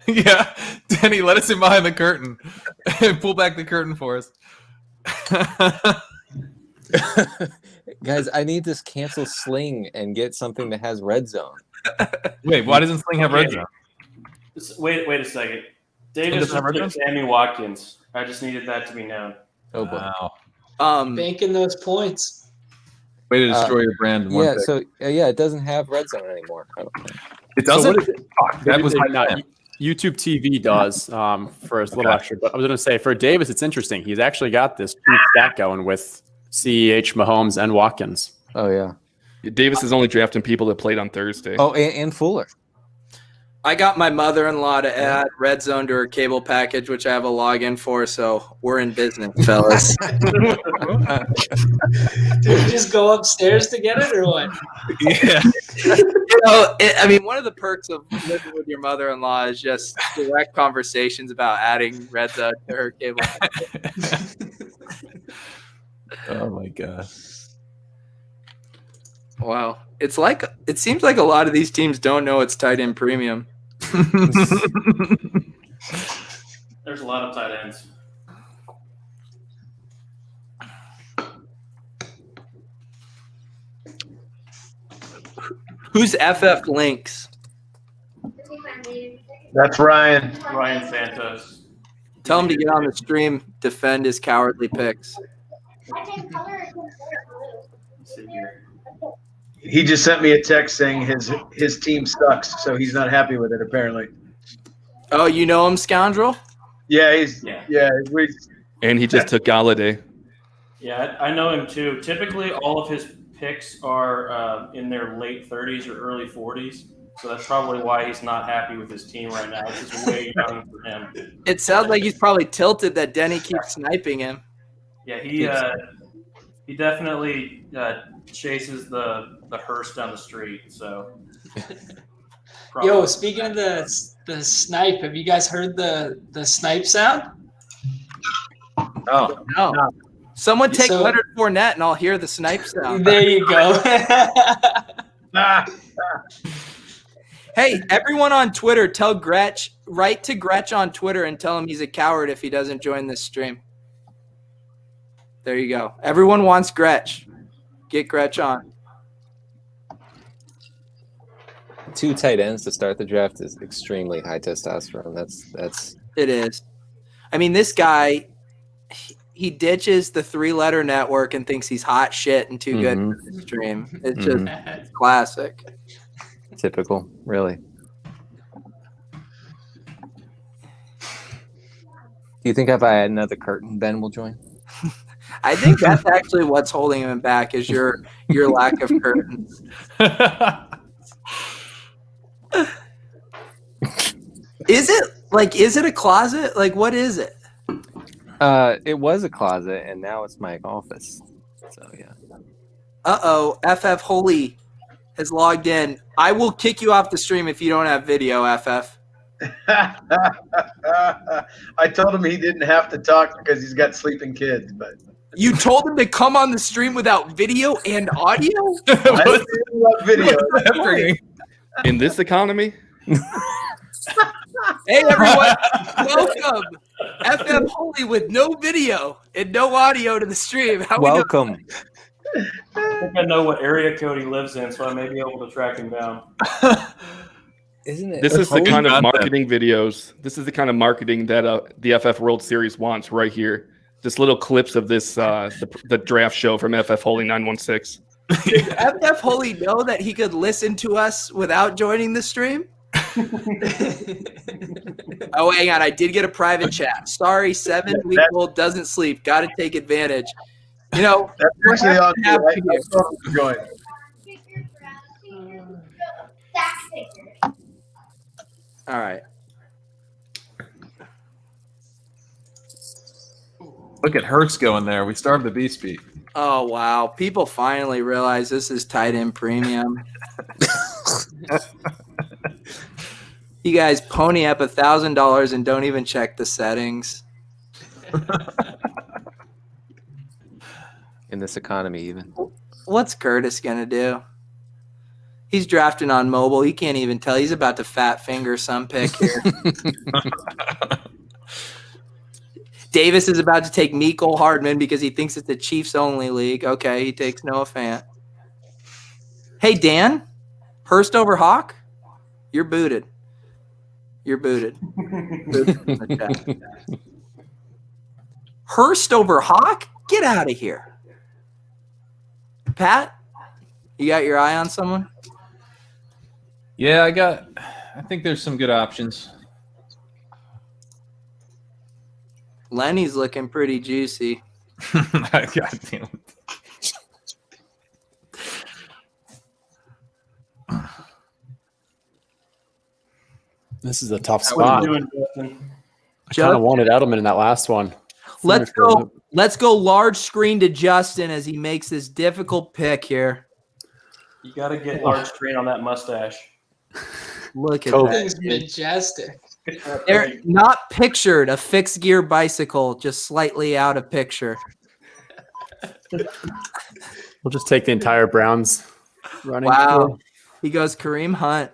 Yeah, Denny, let us in behind the curtain and pull back the curtain for us. Guys, I need this cancel Sling and get something that has red zone. Wait, why doesn't Sling have red zone? Wait a second. Davis took Sammy Watkins. I just needed that to be known. Oh boy. Wow. Banking those points. Way to destroy your brand. In one Yeah, pick. so it doesn't have red zone anymore. I don't think. It doesn't. So That was not YouTube TV does for a little extra. But I was going to say for Davis, it's interesting. He's actually got this stat going with CEH, Mahomes, and Watkins. Oh yeah. Davis is only drafting people that played on Thursday. Oh, and Fuller. I got my mother-in-law to add Red Zone to her cable package, which I have a login for, so we're in business, fellas. Did you just go upstairs to get it, or what? Yeah. I mean, one of the perks of living with your mother-in-law is just direct conversations about adding Red Zone to her cable package. Oh my god. Wow. It seems like a lot of these teams don't know it's tight end premium. There's a lot of tight ends. Who's FF Links? That's Ryan. Ryan Santos. Tell him to get on the stream, defend his cowardly picks. Let's see here. He just sent me a text saying his team sucks, so he's not happy with it apparently. Oh, you know him, Scoundrel? Yeah, And he just took Galladay. Yeah, I know him too. Typically, all of his picks are in their late 30s or early 40s. So that's probably why he's not happy with his team right now. This is way young for him. It sounds like he's probably tilted that Denny keeps sniping him. Yeah, he definitely chases the hearse down the street. So, Yo, speaking of the snipe, have you guys heard the snipe sound? Oh no. Someone take Leonard Fournette and I'll hear the snipe sound. There you go. Hey, Hey, everyone on Twitter, write to Gretch on Twitter and tell him he's a coward if he doesn't join this stream. There you go. Everyone wants Gretch. Get Gretch on. 2 tight ends to start the draft is extremely high testosterone. That's It is. I mean, this guy, he ditches the 3-letter network and thinks he's hot shit and too good for the stream. It's just classic. typical, really. Do you think if I add another curtain, Ben will join? I think that's actually what's holding him back is your lack of curtains. Is it a closet? Like, what is it? It was a closet, and now it's my office. So yeah. Uh-oh, FF Holy has logged in. I will kick you off the stream if you don't have video, FF. I told him he didn't have to talk because he's got sleeping kids, but You told him to come on the stream without video and audio? I didn't love video. In this economy? Hey, everyone. Welcome. FF Holy with no video and no audio to the stream. How Welcome. I think I know what area code he lives in, so I may be able to track him down. Isn't it? This is the kind of got that. marketing videos. This is the kind of marketing that the FF World Series wants right here. Just little clips of this, the draft show from FF Holy 916. Did FF Holy know that he could listen to us without joining the stream? Oh, hang on. I did get a private chat. Sorry, 7-week-old doesn't sleep. Got to take advantage. You know, That's actually on join. all right. Look at Hurts going there. We starved the beast beat. Oh, wow. People finally realize this is tight end premium. You guys pony up $1,000 and don't even check the settings. In this economy, even. What's Curtis going to do? He's drafting on mobile. He can't even tell. He's about to fat finger some pick here. Davis is about to take Mecole Hardman because he thinks it's the Chiefs-only league. Okay, he takes Noah Fant. Hey, Dan, Hurst over Hawk? You're booted. You're booted. Hurst over Hawk? Get out of here. Pat, you got your eye on someone? Yeah, I think there's some good options. Lenny's looking pretty juicy. God damn it. This is a tough What are spot. you doing, Justin? I kind of wanted Edelman in that last one. Let's go large screen to Justin as he makes this difficult pick here. You got to get large screen on that mustache. Look at Kobe. that. Thing's majestic. They're not pictured a fixed gear bicycle, just slightly out of picture. We'll just take the entire Browns running. Wow. He goes Kareem Hunt.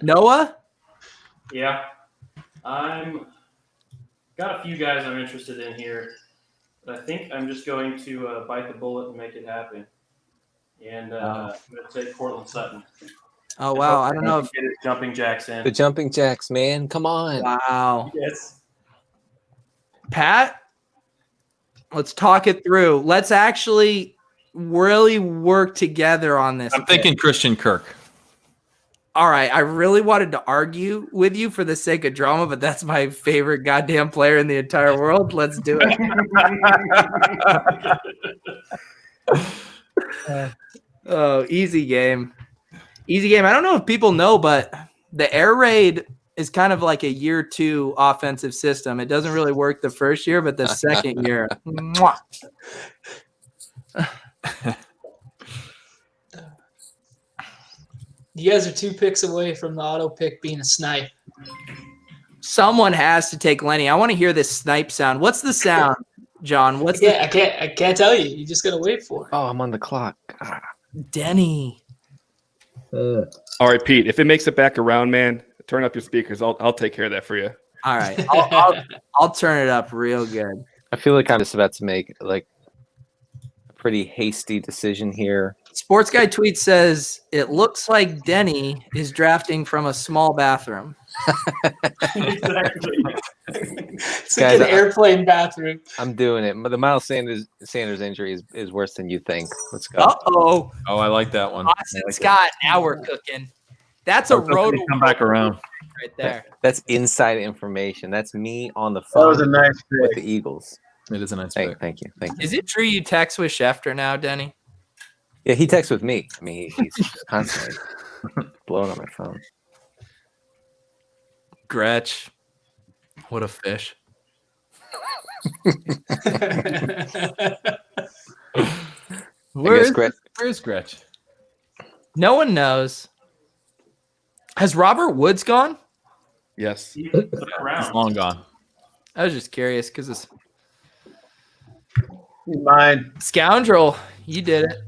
Noah? Yeah, I'm got a few guys I'm interested in here, but I think I'm just going to bite the bullet and make it happen. And I'm going to take Cortland Sutton. Oh, wow. I don't know if. Get his jumping jacks in. The jumping jacks, man. Come on. Wow. Yes. Pat, let's talk it through. Let's actually really work together on this. I'm thinking Christian Kirk. All right, I really wanted to argue with you for the sake of drama, but that's my favorite goddamn player in the entire world. Let's do it. Oh, easy game. Easy game. I don't know if people know, but the air raid is kind of like a year 2 offensive system. It doesn't really work the first year, but the second year. Mwah. You guys are 2 picks away from the auto pick being a snipe. Someone has to take Lenny. I want to hear this snipe sound. What's the sound, John? What's I can't tell you. You just gotta wait for it. Oh, I'm on the clock. Denny? All right, Pete. If it makes it back around, man, turn up your speakers. I'll take care of that for you. All right, I'll turn it up real good. I feel like I'm just about to make like a pretty hasty decision here. Sports Guy Tweet says it looks like Denny is drafting from a small bathroom. Exactly. It's Guys, like an airplane bathroom. I'm doing it. The Miles Sanders injury is worse than you think. Let's go. Uh-oh. Oh, I like that one. Austin Scott, now we're cooking. That's a road Come back around. right there. That's inside information. That's me on the That phone was a nice with pick. the Eagles. It is a nice Thank pick. you. Is it true you text with Schefter now, Denny? Yeah, he texts with me. I mean, he's constantly blowing on my phone. Gretch. What a fish. Where's Gretch? No one knows. Has Robert Woods gone? Yes. He's He's long gone. I was just curious because it's Mine. Scoundrel. You did it.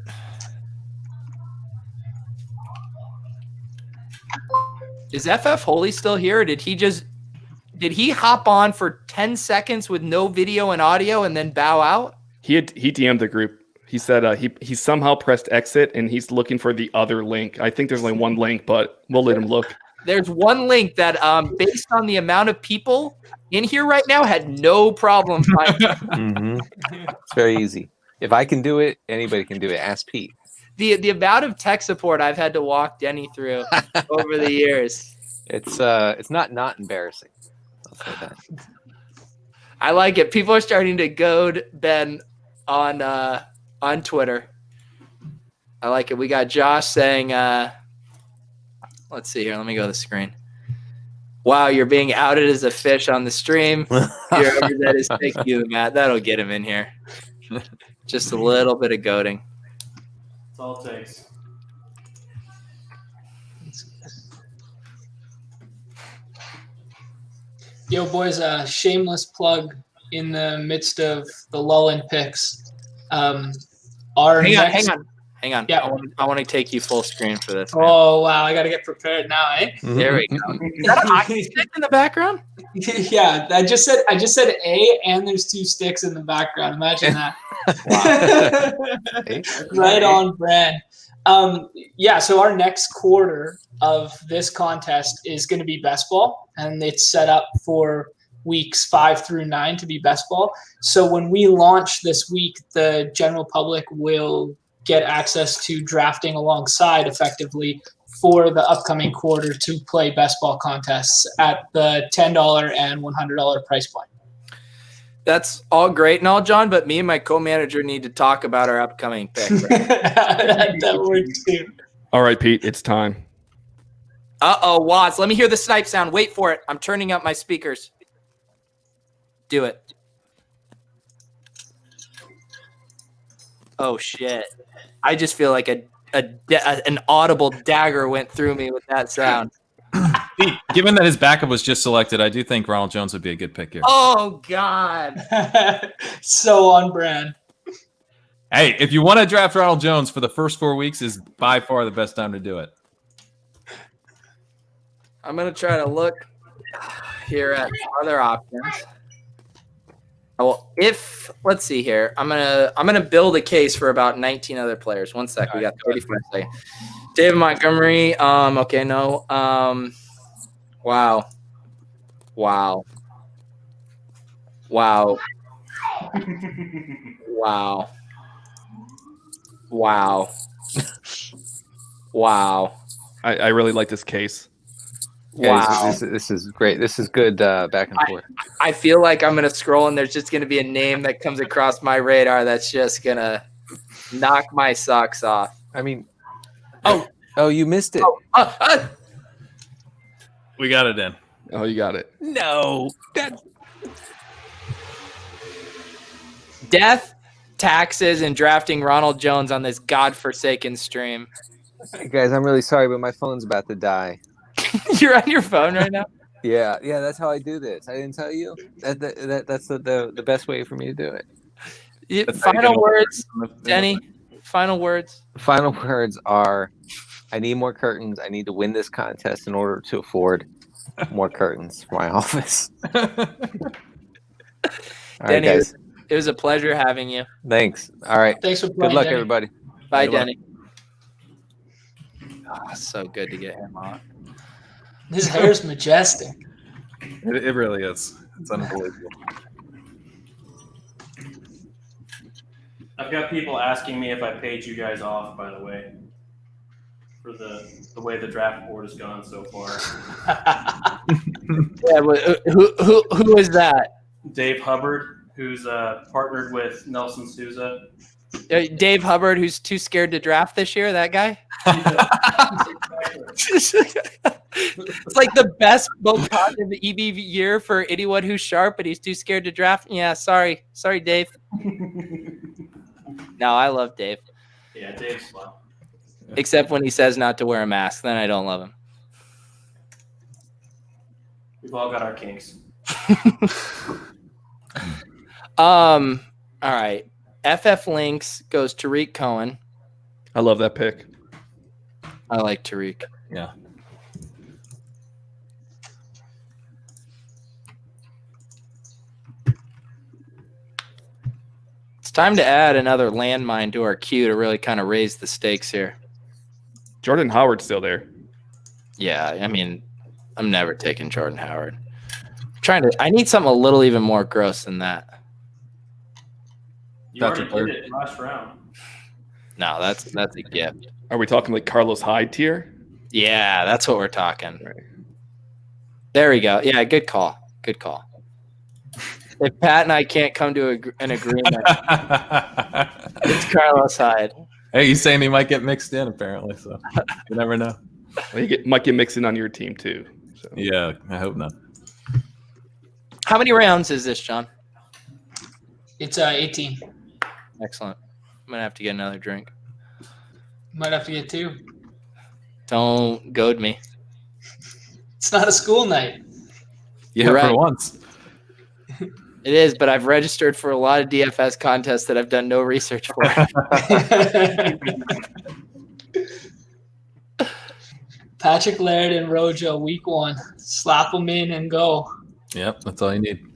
Is FF Holy still here? Or did he hop on for 10 seconds with no video and audio and then bow out? He DM'd the group. He said he somehow pressed exit and he's looking for the other link. I think there's only one link, but we'll let him look. There's one link that, based on the amount of people in here right now, had no problem finding. It's very easy. If I can do it, anybody can do it. Ask Pete. The amount of tech support I've had to walk Denny through over the years. It's not embarrassing. I'll say that. I like it. People are starting to goad Ben on Twitter. I like it. We got Josh saying, let's see here. Let me go to the screen. Wow, you're being outed as a fish on the stream. That is, thank you, Matt. That'll get him in here. Just a little bit of goading. That's all it takes. Yo, boys, shameless plug in the midst of the lull in picks. Hang on. Yeah, I want to take you full screen for this. Man. Oh, wow. I got to get prepared now, eh? There we go. Is that a hockey stick in the background? Yeah, I just said A, and there's 2 sticks in the background. Imagine that. Right on brand. Yeah, so our next quarter of this contest is going to be best ball, and it's set up for weeks 5 through 9 to be best ball. So when we launch this week, the general public will get access to drafting alongside effectively for the upcoming quarter to play best ball contests at the $10 and $100 price point. That's all great and all, John, but me and my co-manager need to talk about our upcoming pick. Right? That works too. All right, Pete, it's time. Uh-oh, Watts. Let me hear the snipe sound. Wait for it. I'm turning up my speakers. Do it. Oh, shit. I just feel like an audible dagger went through me with that sound. Given that his backup was just selected, I do think Ronald Jones would be a good pick here. Oh, God. So on brand. Hey, if you want to draft Ronald Jones for the first 4 weeks is by far the best time to do it. I'm going to try to look here at other options. Well, let's see here. I'm gonna build a case for about 19 other players. 1 sec. We got 35 seconds. David Montgomery. Okay, no. Wow. Wow. Wow. Wow. Wow. Wow. I really like this case. Wow. This is great. This is good back and forth. I feel like I'm going to scroll and there's just going to be a name that comes across my radar that's just going to knock my socks off. I mean, oh, you missed it. We got it in. Oh, you got it. No. Death, taxes, and drafting Ronald Jones on this godforsaken stream. Hey guys, I'm really sorry, but my phone's about to die. You're on your phone right now? Yeah, that's how I do this. I didn't tell you. That's the best way for me to do it. Final words, Denny. Final words. Final words are I need more curtains. I need to win this contest in order to afford more curtains for my office. All right, Denny, guys. it was a pleasure having you. Thanks. All right. Thanks for Good playing, luck, Denny. everybody. Bye, Good luck. Denny. Oh, so good to get him on. His hair's majestic. It really is. It's unbelievable. I've got people asking me if I paid you guys off, by the way, for the way the draft board has gone so far. Yeah, but who is that? Dave Hubbard, who's partnered with Nelson Souza. Dave Hubbard, who's too scared to draft this year. That guy. It's like the best most positive EV year for anyone who's sharp, but he's too scared to draft. Yeah, sorry, Dave. No, I love Dave. Yeah, Dave's fun. Except when he says not to wear a mask, then I don't love him. We've all got our kinks. All right. FF Links goes Tariq Cohen. I love that pick. I like Tariq. Yeah. It's time to add another landmine to our queue to really kind of raise the stakes here. Jordan Howard's still there. Yeah, I mean, I'm never taking Jordan Howard. I need something a little even more gross than that. You already did it last round. No, that's a gift. Are we talking like Carlos Hyde tier? Yeah, that's what we're talking. Right. There we go. Yeah, good call. Good call. If Pat and I can't come to an agreement, it's Carlos Hyde. Hey, he's saying he might get mixed in, apparently, so you never know. Well, might get mixed in on your team, too. So. Yeah, I hope not. How many rounds is this, John? It's 18. Excellent. I'm going to have to get another drink. Might have to get 2. Don't goad me. It's not a school night. Yeah, right. For once. It is, but I've registered for a lot of DFS contests that I've done no research for. Patrick Laird and Rojo, week 1. Slap them in and go. Yep, that's all you need.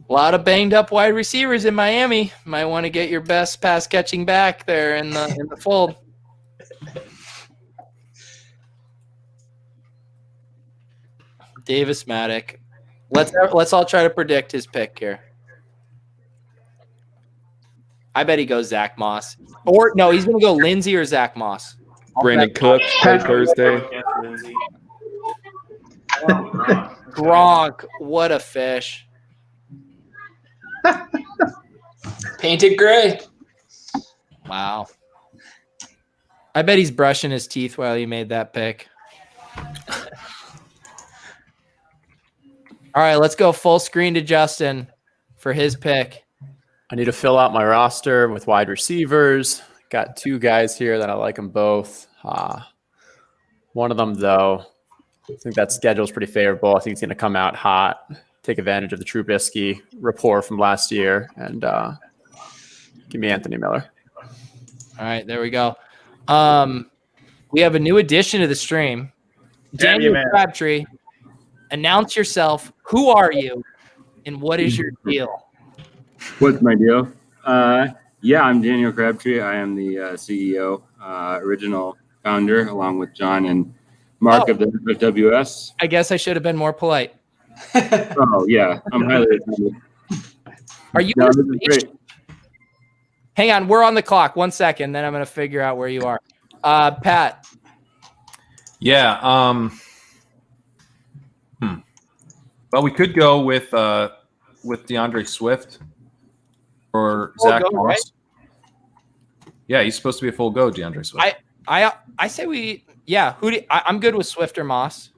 A lot of banged up wide receivers in Miami. Might want to get your best pass catching back there in the fold. Davis Maddock. Let's all try to predict his pick here. I bet he goes Zach Moss. Or no, he's gonna go Lindsey or Zach Moss. Brandon Cooks play Thursday. Gronk, what a fish. Painted gray. Wow. I bet he's brushing his teeth while he made that pick. All right, let's go full screen to Justin for his pick. I need to fill out my roster with wide receivers. Got 2 guys here that I like them both. One of them, though, I think that schedule is pretty favorable. I think he's going to come out hot, take advantage of the Trubisky rapport from last year, and give me Anthony Miller. All right, there we go. We have a new addition to the stream. Daniel Crabtree, announce yourself. Who are you, and what is your deal? What's my deal? Yeah, I'm Daniel Crabtree. I am the CEO, original founder, along with John and Mark of the FFWS. I guess I should have been more polite. Oh, yeah. I'm highly offended. Are you? No, this is great. Hang on. We're on the clock. 1 second. Then I'm going to figure out where you are. Pat. Yeah. Well, we could go with DeAndre Swift or Zach Moss. Right? Yeah, he's supposed to be a full go, DeAndre Swift. I say we. Yeah. I'm good with Swift or Moss.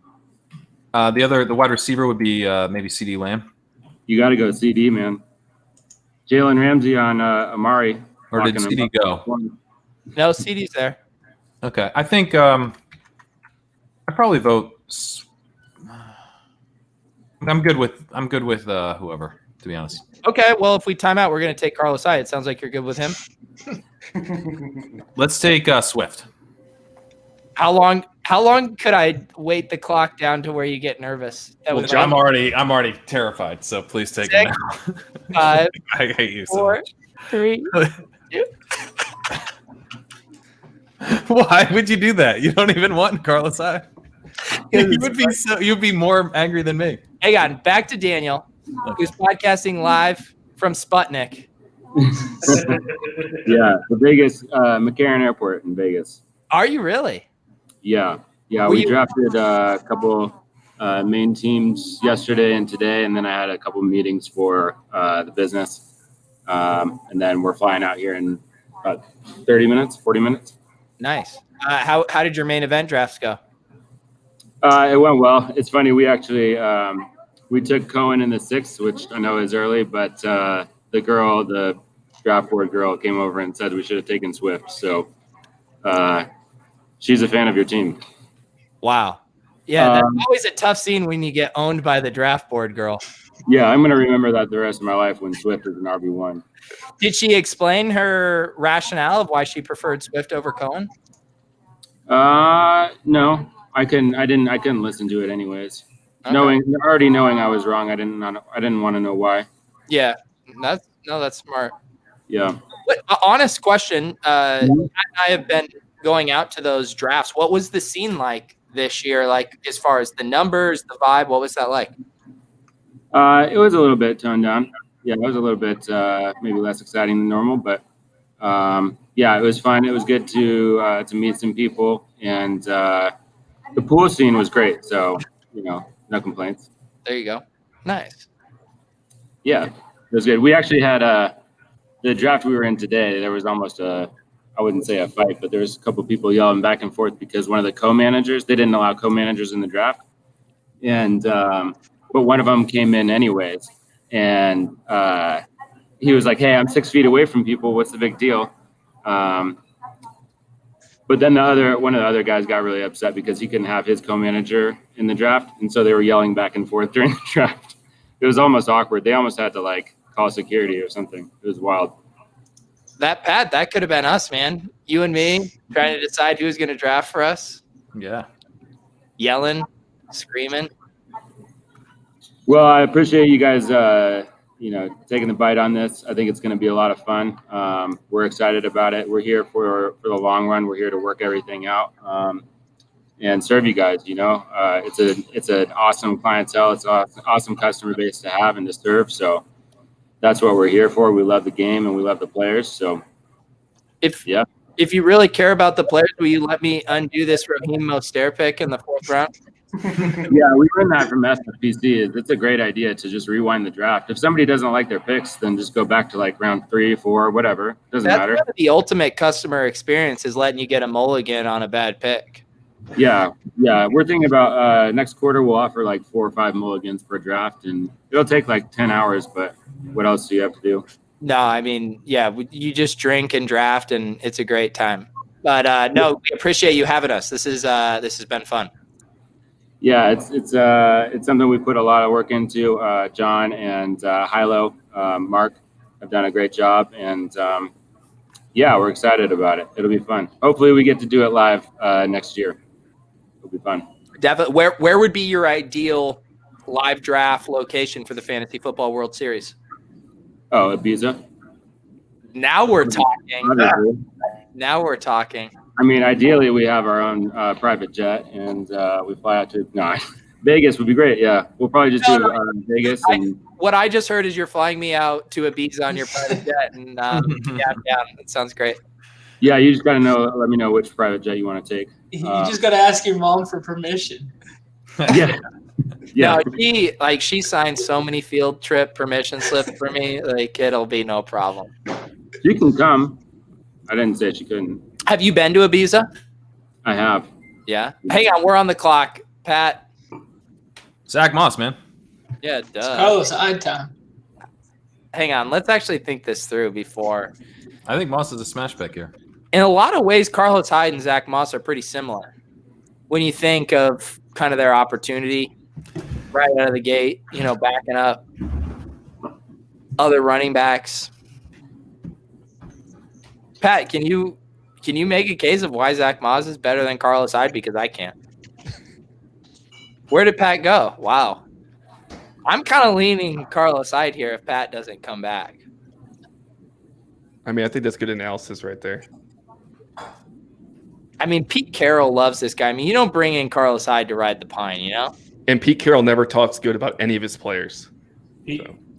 The wide receiver would be maybe CD Lamb. You got to go CD, man. Jalen Ramsey on Amari. Or did CD go? No, CD's there. Okay, I think I'd probably vote. I'm good with whoever, to be honest. Okay, well, if we time out, we're going to take Carlos Hyde. It sounds like you're good with him. Let's take Swift. How long could I wait the clock down to where you get nervous? Well, I'm already terrified. So please take it now. 5, I hate you so 4, much. 3, 2. Why would you do that? You don't even want Carlos Hyde. You'd be more angry than me. Hang on, back to Daniel, who's podcasting live from Sputnik. Yeah, the Vegas, McCarran Airport in Vegas. Are you really? Yeah. We drafted a couple main teams yesterday and today, and then I had a couple meetings for the business. And then we're flying out here in about 40 minutes. Nice. How did your main event drafts go? It went well. It's funny. We actually we took Cohen in the 6th, which I know is early, but the draft board girl came over and said we should have taken Swift. So she's a fan of your team. Wow. Yeah, that's always a tough scene when you get owned by the draft board girl. Yeah, I'm going to remember that the rest of my life when Swift is an RB1. Did she explain her rationale of why she preferred Swift over Cohen? No. I couldn't listen to it anyways. Okay. Already knowing I was wrong, I didn't want to know why. Yeah, that's smart. Yeah. But, honest question. I have been going out to those drafts. What was the scene like this year? Like as far as the numbers, the vibe, what was that like? It was a little bit toned down. Yeah, it was a little bit maybe less exciting than normal, but yeah, it was fun. It was good to meet some people, and the pool scene was great. So no complaints. There you go. Nice. Yeah, it was good. We actually had the draft we were in today. There was almost I wouldn't say a fight, but there was a couple of people yelling back and forth because one of the co-managers, they didn't allow co-managers in the draft. And, but one of them came in anyways. And he was like, hey, I'm 6 feet away from people. What's the big deal? But then one of the other guys got really upset because he couldn't have his co-manager in the draft. And so they were yelling back and forth during the draft. It was almost awkward. They almost had to call security or something. It was wild. That could have been us, man. You and me trying to decide who's going to draft for us. Yeah. Yelling, screaming. Well, I appreciate you guys, taking the bite on this. I think it's going to be a lot of fun. We're excited about it. We're here for the long run. We're here to work everything out and serve you guys. It's an awesome clientele. It's an awesome customer base to have and to serve. So that's what we're here for. We love the game and we love the players. So if you really care about the players, will you let me undo this Raheem Mostert pick in the 4th round? Yeah, we learned that from SFPC. It's a great idea to just rewind the draft. If somebody doesn't like their picks, then just go back to round 3, 4, whatever. Doesn't matter. That's the ultimate customer experience is letting you get a mulligan on a bad pick. Yeah. We're thinking about next quarter we'll offer 4 or 5 mulligans per draft, and it'll take 10 hours. But what else do you have to do? No, I mean, yeah, you just drink and draft, and it's a great time. But no, we appreciate you having us. This has been fun. Yeah, it's something we put a lot of work into. John and Hilo, Mark have done a great job, and we're excited about it. It'll be fun. Hopefully, we get to do it live next year. It'll be fun. Definitely. Where would be your ideal live draft location for the Fantasy Football World Series? Oh, Ibiza. Now we're talking. I mean, ideally, we have our own private jet, and we fly out to Vegas would be great. Yeah, we'll probably just do Vegas. What I just heard is you're flying me out to Ibiza on your private jet, and that sounds great. Yeah, you just got to let me know which private jet you want to take. You just got to ask your mom for permission. Yeah. No, she signed so many field trip permission slips for me. It'll be no problem. She can come. I didn't say she couldn't. Have you been to Ibiza? I have. Yeah. Hang on, we're on the clock. Pat. Zach Moss, man. Yeah, duh. Carlos Hyde time. Hang on, let's actually think this through before. I think Moss is a smash pick here. In a lot of ways, Carlos Hyde and Zach Moss are pretty similar. When you think of kind of their opportunity right out of the gate, backing up other running backs. Pat, can you Can you make a case of why Zach Moss is better than Carlos Hyde? Because I can't. Where did Pat go? Wow. I'm kind of leaning Carlos Hyde here if Pat doesn't come back. I mean, I think that's good analysis right there. I mean, Pete Carroll loves this guy. I mean, you don't bring in Carlos Hyde to ride the pine, you know? And Pete Carroll never talks good about any of his players.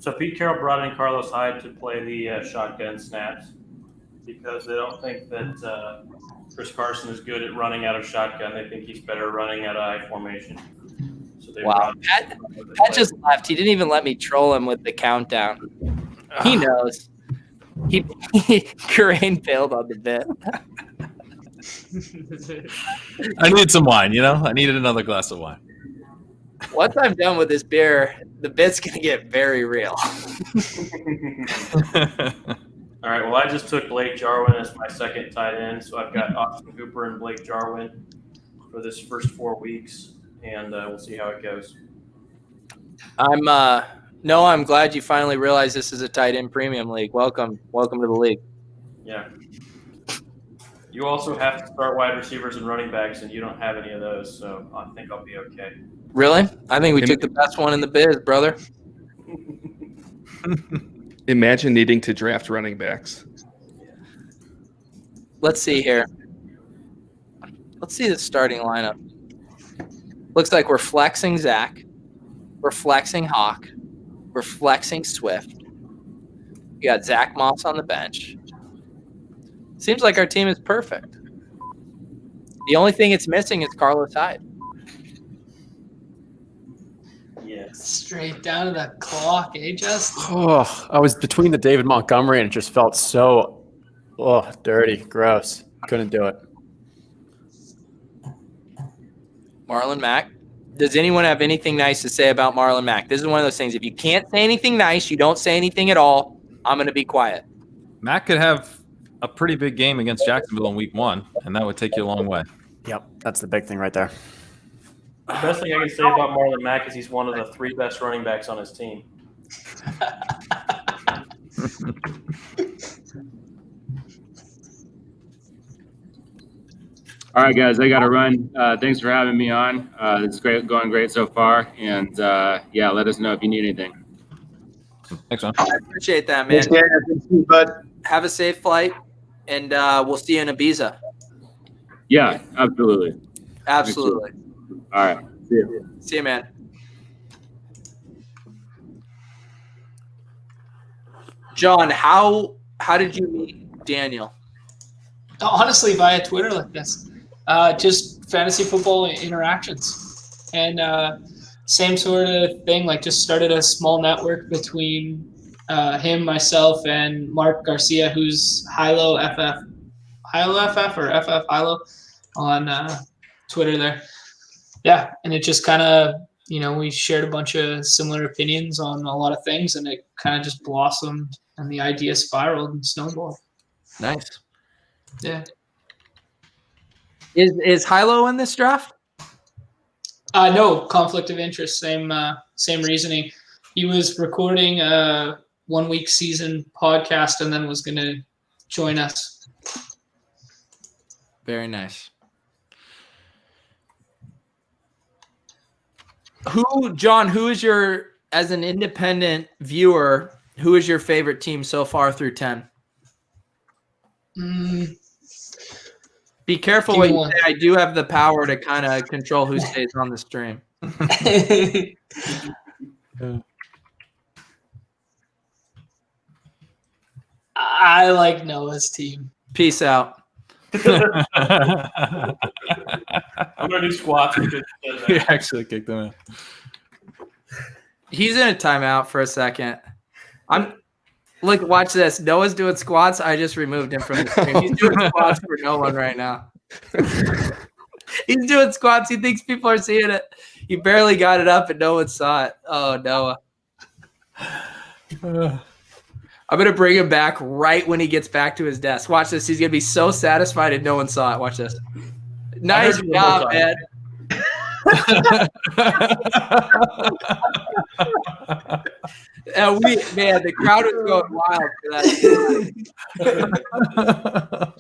So Pete Carroll brought in Carlos Hyde to play the shotgun snaps because they don't think that Chris Carson is good at running out of shotgun. They think he's better running out of I formation. So Wow. Pat just left. He didn't even let me troll him with the countdown. He knows. Corain failed on the bit. I needed some wine, you know? I needed another glass of wine. Once I'm done with this beer, the bit's going to get very real. All right, well, I just took Blake Jarwin as my second tight end, so I've got Austin Hooper and Blake Jarwin for this first 4 weeks, and we'll see how it goes. I'm glad you finally realized this is a tight end premium league. Welcome to the league. Yeah. You also have to start wide receivers and running backs, and you don't have any of those, so I think I'll be okay. Really? I think we took the best one in the biz, brother. Imagine needing to draft running backs. Let's see here. Let's see the starting lineup. Looks like we're flexing Zach. We're flexing Hawk. We're flexing Swift. We got Zach Moss on the bench. Seems like our team is perfect. The only thing it's missing is Carlos Hyde. Yes. Straight down to the clock, Justin? Oh, I was between the David Montgomery and it just felt so dirty, gross. Couldn't do it. Marlon Mack. Does anyone have anything nice to say about Marlon Mack? This is one of those things. If you can't say anything nice, you don't say anything at all. I'm going to be quiet. Matt could have a pretty big game against Jacksonville in week 1, and that would take you a long way. Yep, that's the big thing right there. The best thing I can say about Marlon Mack is he's one of the 3 best running backs on his team. All right, guys, I got to run. Thanks for having me on. It's great, going great so far. And yeah, let us know if you need anything. Thanks, man. I appreciate that, man. Thanks, bud. Have a safe flight, and we'll see you in Ibiza. Yeah, absolutely. Absolutely. All right. See you. See you, man. John, how did you meet Daniel? Honestly, via Twitter like this. Just fantasy football interactions. And same sort of thing, like just started a small network between him, myself, and Mark Garcia, who's Hilo FF or FF Hilo on Twitter there. Yeah, and it just kind of, we shared a bunch of similar opinions on a lot of things, and it kind of just blossomed, and the idea spiraled and snowballed. Nice. Yeah. Is Hilo in this draft? No, conflict of interest. Same reasoning. He was recording a 1-week season podcast and then was going to join us. Very nice. John, who is your, as an independent viewer, who is your favorite team so far through 10? Be careful what you say. I do have the power to kind of control who stays on the stream. I like Noah's team. Peace out. I'm going to do squats. You actually kicked him out. He's in a timeout for a second. Look, watch this. Noah's doing squats. I just removed him from the stream. He's doing squats for no one right now. He's doing squats. He thinks people are seeing it. He barely got it up and no one saw it. Oh, Noah. I'm going to bring him back right when he gets back to his desk. Watch this. He's going to be so satisfied and no one saw it. Watch this. Nice job, man. And the crowd was going wild for that.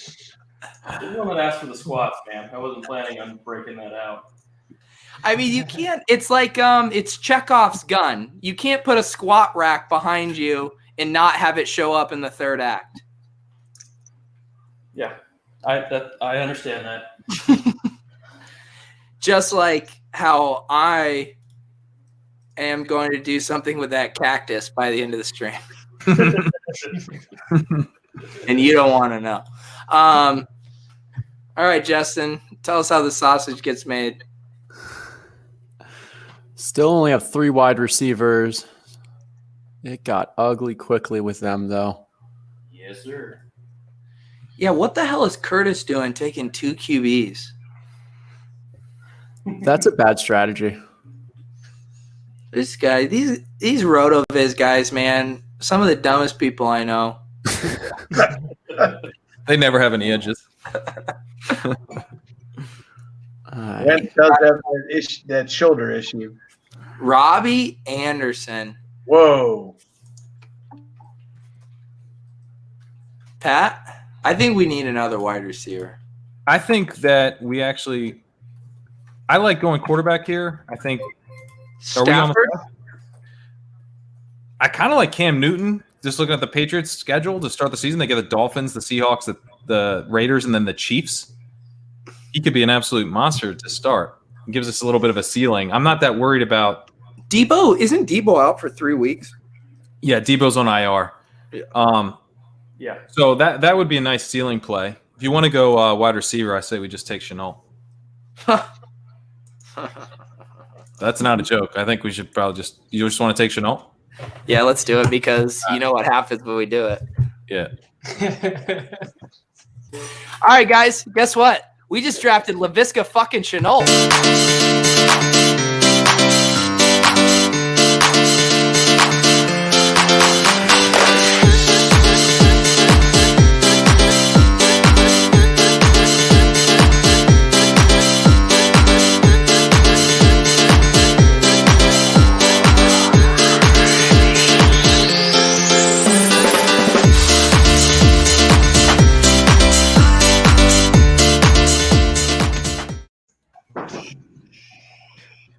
You're the one that asked for the squats, man. I wasn't planning on breaking that out. I mean, you can't. It's like it's Chekhov's gun. You can't put a squat rack behind you and not have it show up in the third act. Yeah, I understand that. Just like how I am going to do something with that cactus by the end of the stream. And you don't want to know. All right, Justin, tell us how the sausage gets made. Still only have 3 wide receivers. It got ugly quickly with them, though. Yes, sir. Yeah, what the hell is Curtis doing taking 2 QBs? That's a bad strategy. This guy, these RotoViz guys, man, some of the dumbest people I know. They never have any edges. Wentz does have that shoulder issue. Robbie Anderson. Whoa. Pat, I think we need another wide receiver. I think that we actually – I like going quarterback here. I think – Stafford? I kind of like Cam Newton, just looking at the Patriots' schedule to start the season. They get the Dolphins, the Seahawks, the Raiders, and then the Chiefs. He could be an absolute monster to start. It gives us a little bit of a ceiling. I'm not that worried about – Debo? Isn't Debo out for 3 weeks? Yeah, Debo's on IR. Yeah. So that would be a nice ceiling play. If you want to go wide receiver, I say we just take Shenault. That's not a joke. I think we should probably just – you just want to take Shenault? Yeah, let's do it because you know what happens when we do it. Yeah. All right, guys, guess what? We just drafted LaVisca fucking Shenault.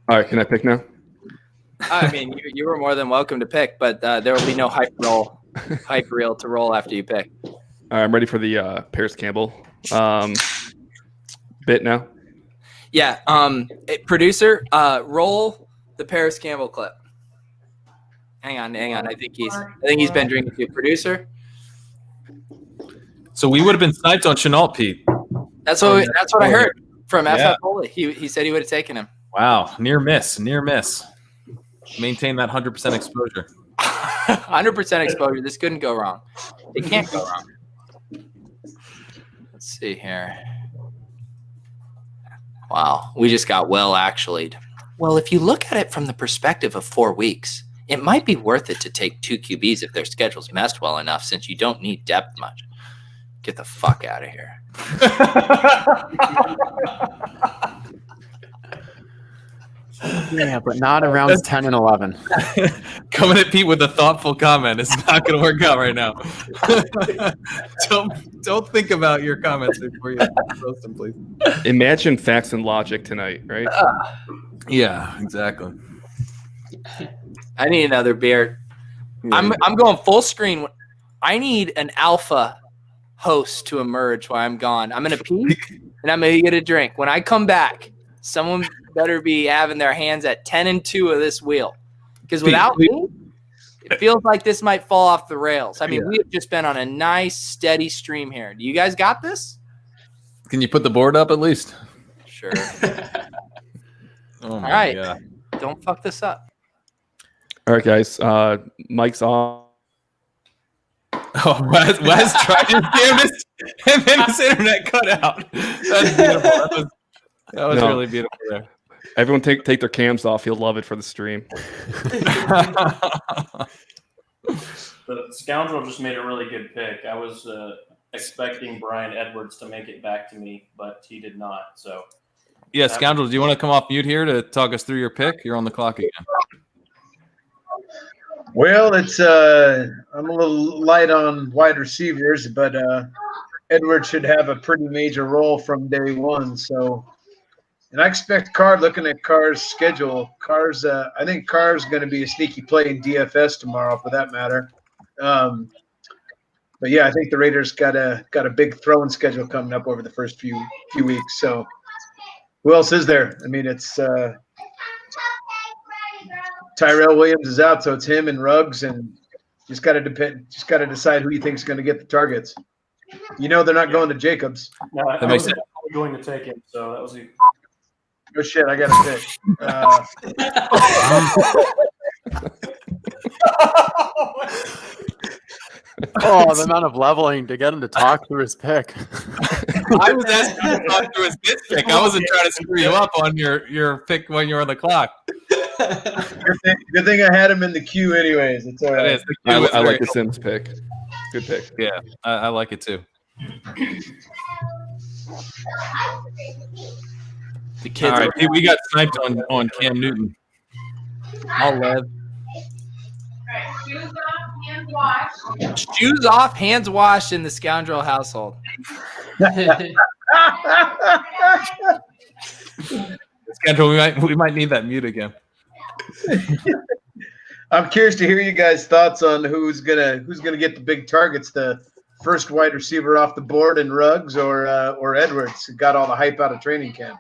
All right, can I pick now? I mean, you were more than welcome to pick, but there will be no hype reel to roll after you pick. All right, I'm ready for the Paris Campbell bit now. Yeah, producer, roll the Paris Campbell clip. Hang on. I think he's been drinking too. Producer. So we would have been sniped on Shenault, Pete. That's what I heard from FFWS. He said he would have taken him. Wow, near miss. Maintain that 100% exposure. 100% exposure. This couldn't go wrong. It can't go wrong. Let's see here. Wow, we just got well actually. Well, if you look at it from the perspective of 4 weeks, it might be worth it to take 2 QBs if their schedule's messed well enough, since you don't need depth much. Get the fuck out of here. Yeah, but not around 10 and 11. Coming at Pete with a thoughtful comment is not going to work out right now. Don't think about your comments before you post them, please. Imagine facts and logic tonight, right? Yeah, exactly. I need another beer. Yeah. I'm going full screen. I need an alpha host to emerge while I'm gone. I'm going to pee and I'm going to get a drink. When I come back, someone better be having their hands at 10 and 2 of this wheel. Because without me, it feels like this might fall off the rails. I mean, we have just been on a nice, steady stream here. Do you guys got this? Can you put the board up at least? Sure. All right. God. Don't fuck this up. All right, guys. Mike's on. Oh, Wes tried his damnedest, and then his internet cut out. That's beautiful. That was really beautiful there. Everyone take their cams off. He'll love it for the stream. The Scoundrel just made a really good pick. I was expecting Brian Edwards to make it back to me, but he did not. So, yeah, Scoundrel, do you want to come off mute here to talk us through your pick? You're on the clock again. Well, it's I'm a little light on wide receivers, but Edwards should have a pretty major role from day one. So, and I expect Carr, looking at Carr's schedule, I think Carr's going to be a sneaky play in DFS tomorrow, for that matter. But yeah, I think the Raiders got a big throwing schedule coming up over the first few weeks. So, who else is there? I mean, it's Tyrell Williams is out, so it's him and Ruggs, and just got to decide who you think is going to get the targets. You know, they're not going to Jacobs. No, I was going to take him, so that was the. Oh shit! I got a pick. Oh, the amount of leveling to get him to talk through his pick. I was asking you to talk through his pick. I wasn't trying to screw you up on your pick when you're on the clock. Good thing I had him in the queue, anyways. It's all right. It is. I like the Sims pick. Good pick. Yeah, I like it too. The kids. All right, we got sniped on Cam Newton. I'll live. Shoes off, hands washed. Shoes off, hands washed in the scoundrel household. Schedule. We might need that mute again. I'm curious to hear you guys' thoughts on who's gonna get the big targets. The first wide receiver off the board in Ruggs or Edwards, who got all the hype out of training camp.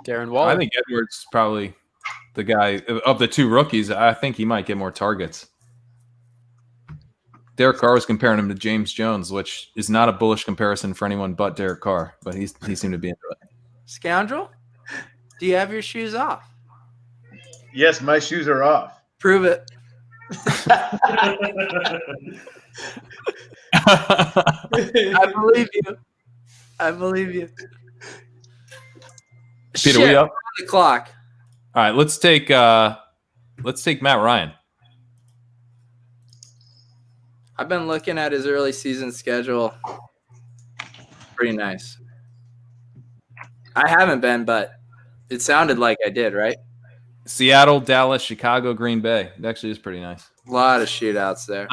Darren Waller. I think Edwards is probably the guy of the two rookies. I think he might get more targets. Derek Carr was comparing him to James Jones, which is not a bullish comparison for anyone but Derek Carr, but he seemed to be into it. Scoundrel, do you have your shoes off? Yes, my shoes are off. Prove it. I believe you. I believe you. Peter, we up? On the clock. All right, let's take Matt Ryan. I've been looking at his early season schedule. Pretty nice. I haven't been, but it sounded like I did, right? Seattle, Dallas, Chicago, Green Bay. It actually is pretty nice. A lot of shootouts there.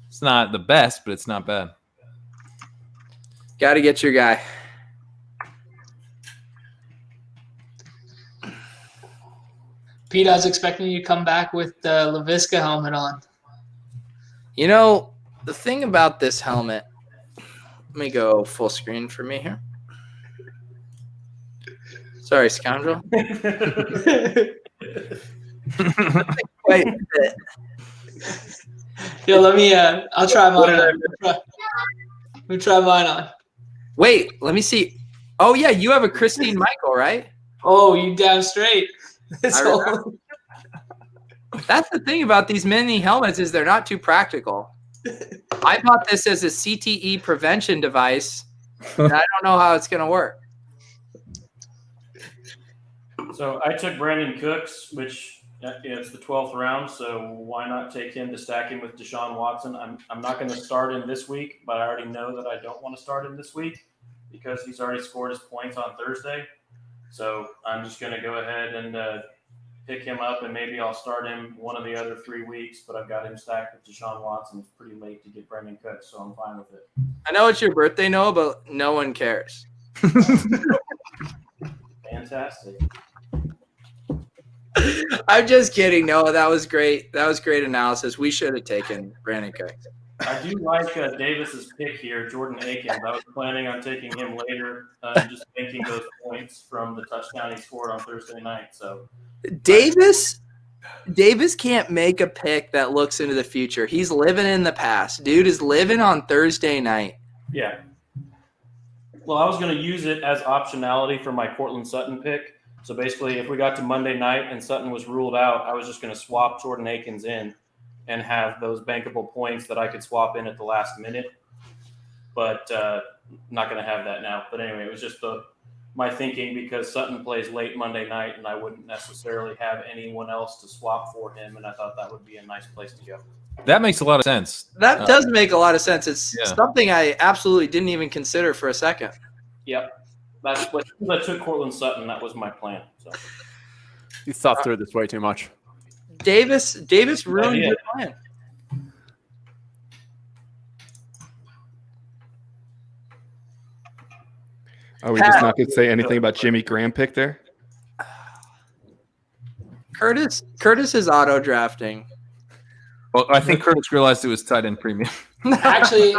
It's not the best, but it's not bad. Got to get your guy. Pete, I was expecting you to come back with the LaVisca helmet on. You know, the thing about this helmet, let me go full screen for me here. Sorry, scoundrel. Quite fit. Yo, let me, I'll try mine on. Let me try mine on. Wait, let me see. Oh, yeah, you have a Christine Michael, right? Oh, you damn straight. That's the thing about these mini helmets is they're not too practical. I bought this as a CTE prevention device, and I don't know how it's going to work. So I took Brandon Cooks, which it's the 12th round, so why not take him to stack him with Deshaun Watson? I'm not going to start him this week, but I already know that I don't want to start him this week because he's already scored his points on Thursday. So I'm just going to go ahead and pick him up, and maybe I'll start him one of the other 3 weeks, but I've got him stacked with Deshaun Watson. It's pretty late to get Brandon Cooks, so I'm fine with it. I know it's your birthday, Noah, but no one cares. Fantastic. I'm just kidding, Noah. That was great. That was great analysis. We should have taken Brandon Cooks. I do like Davis's pick here, Jordan Akins. I was planning on taking him later, just making those points from the touchdown he scored on Thursday night. So Davis can't make a pick that looks into the future. He's living in the past. Dude is living on Thursday night. yeah. Well, I was going to use it as optionality for my Cortland Sutton pick. So basically, if we got to Monday night and Sutton was ruled out, I was just going to swap Jordan Akins in and have those bankable points that I could swap in at the last minute. But not going to have that now. But anyway, it was just my thinking because Sutton plays late Monday night and I wouldn't necessarily have anyone else to swap for him. And I thought that would be a nice place to go. That makes a lot of sense. That does make a lot of sense. It's something I absolutely didn't even consider for a second. Yep. That's what I took Cortland Sutton. That was my plan. So You thought through this way too much. Davis ruined your plan. Are we just not going to say anything about Jimmy Graham pick there? Curtis is auto drafting. Well, I think Curtis realized it was tight end premium. Actually,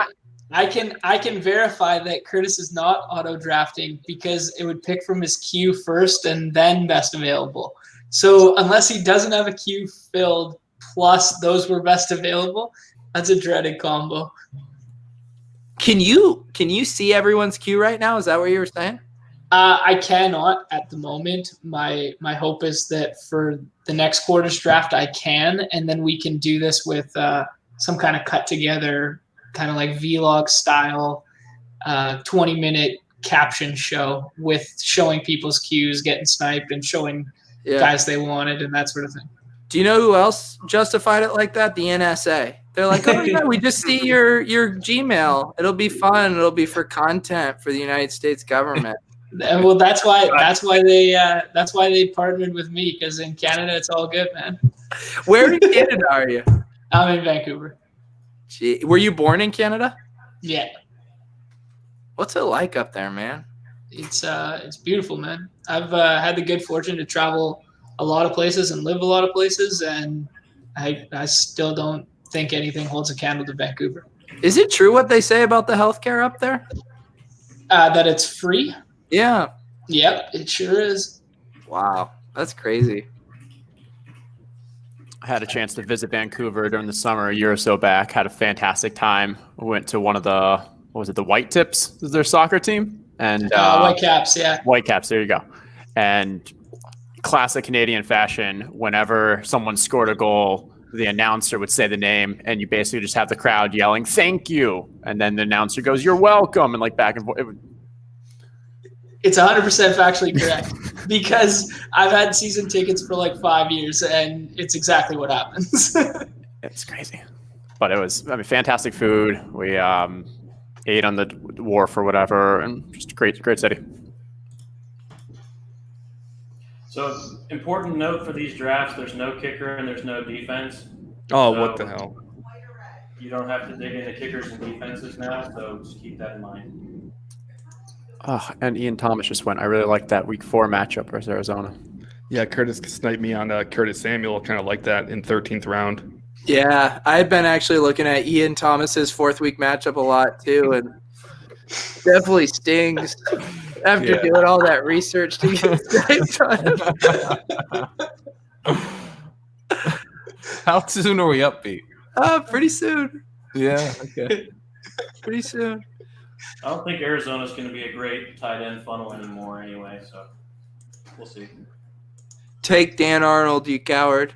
I can verify that Curtis is not auto drafting because it would pick from his queue first and then best available. So unless he doesn't have a queue filled plus those were best available, that's a dreaded combo. Can you see everyone's queue right now? Is that what you were saying? I cannot at the moment. My hope is that for the next quarter's draft I can, and then we can do this with some kind of cut together, kind of like vlog style, 20-minute caption show with showing people's queues, getting sniped, and showing guys they wanted and that sort of thing. Do you know who else justified it like that? The NSA. They're like, oh yeah, we just see your Gmail. It'll be fun. It'll be for content for the United States government. Well, that's why they partnered with me, because in Canada it's all good, man. Where in Canada are you? I'm in Vancouver. Gee, were you born in Canada? Yeah. What's it like up there, man? It's beautiful, man. I've had the good fortune to travel a lot of places and live a lot of places, and I still don't think anything holds a candle to Vancouver. Is it true what they say about the healthcare up there? That it's free? Yeah. Yep, it sure is. Wow, that's crazy. I had a chance to visit Vancouver during the summer a year or so back. Had a fantastic time. We went to one of the, what was it, the White Tips is their soccer team? And Whitecaps, yeah. Whitecaps, there you go. And classic Canadian fashion, whenever someone scored a goal, the announcer would say the name, and you basically just have the crowd yelling, "Thank you," and then the announcer goes, "You're welcome," and like back and forth. It's 100% factually correct because I've had season tickets for like 5 years, and it's exactly what happens. It's crazy, but it was, I mean, fantastic food. We ate on the wharf or whatever, and just great city. So, important note for these drafts: there's no kicker and there's no defense. Oh, So what the hell! You don't have to dig into kickers and defenses now, so just keep that in mind. And Ian Thomas just went. I really like that Week 4 matchup versus Arizona. Yeah, Curtis sniped me on Curtis Samuel, kind of like that in 13th round. Yeah, I've been actually looking at Ian Thomas's 4th week matchup a lot too, and definitely stings after doing all that research to get sniped on him. How soon are we up, Pete? Pretty soon. Yeah, okay. Pretty soon. I don't think Arizona's going to be a great tight end funnel anymore anyway, so we'll see. Take Dan Arnold, you coward.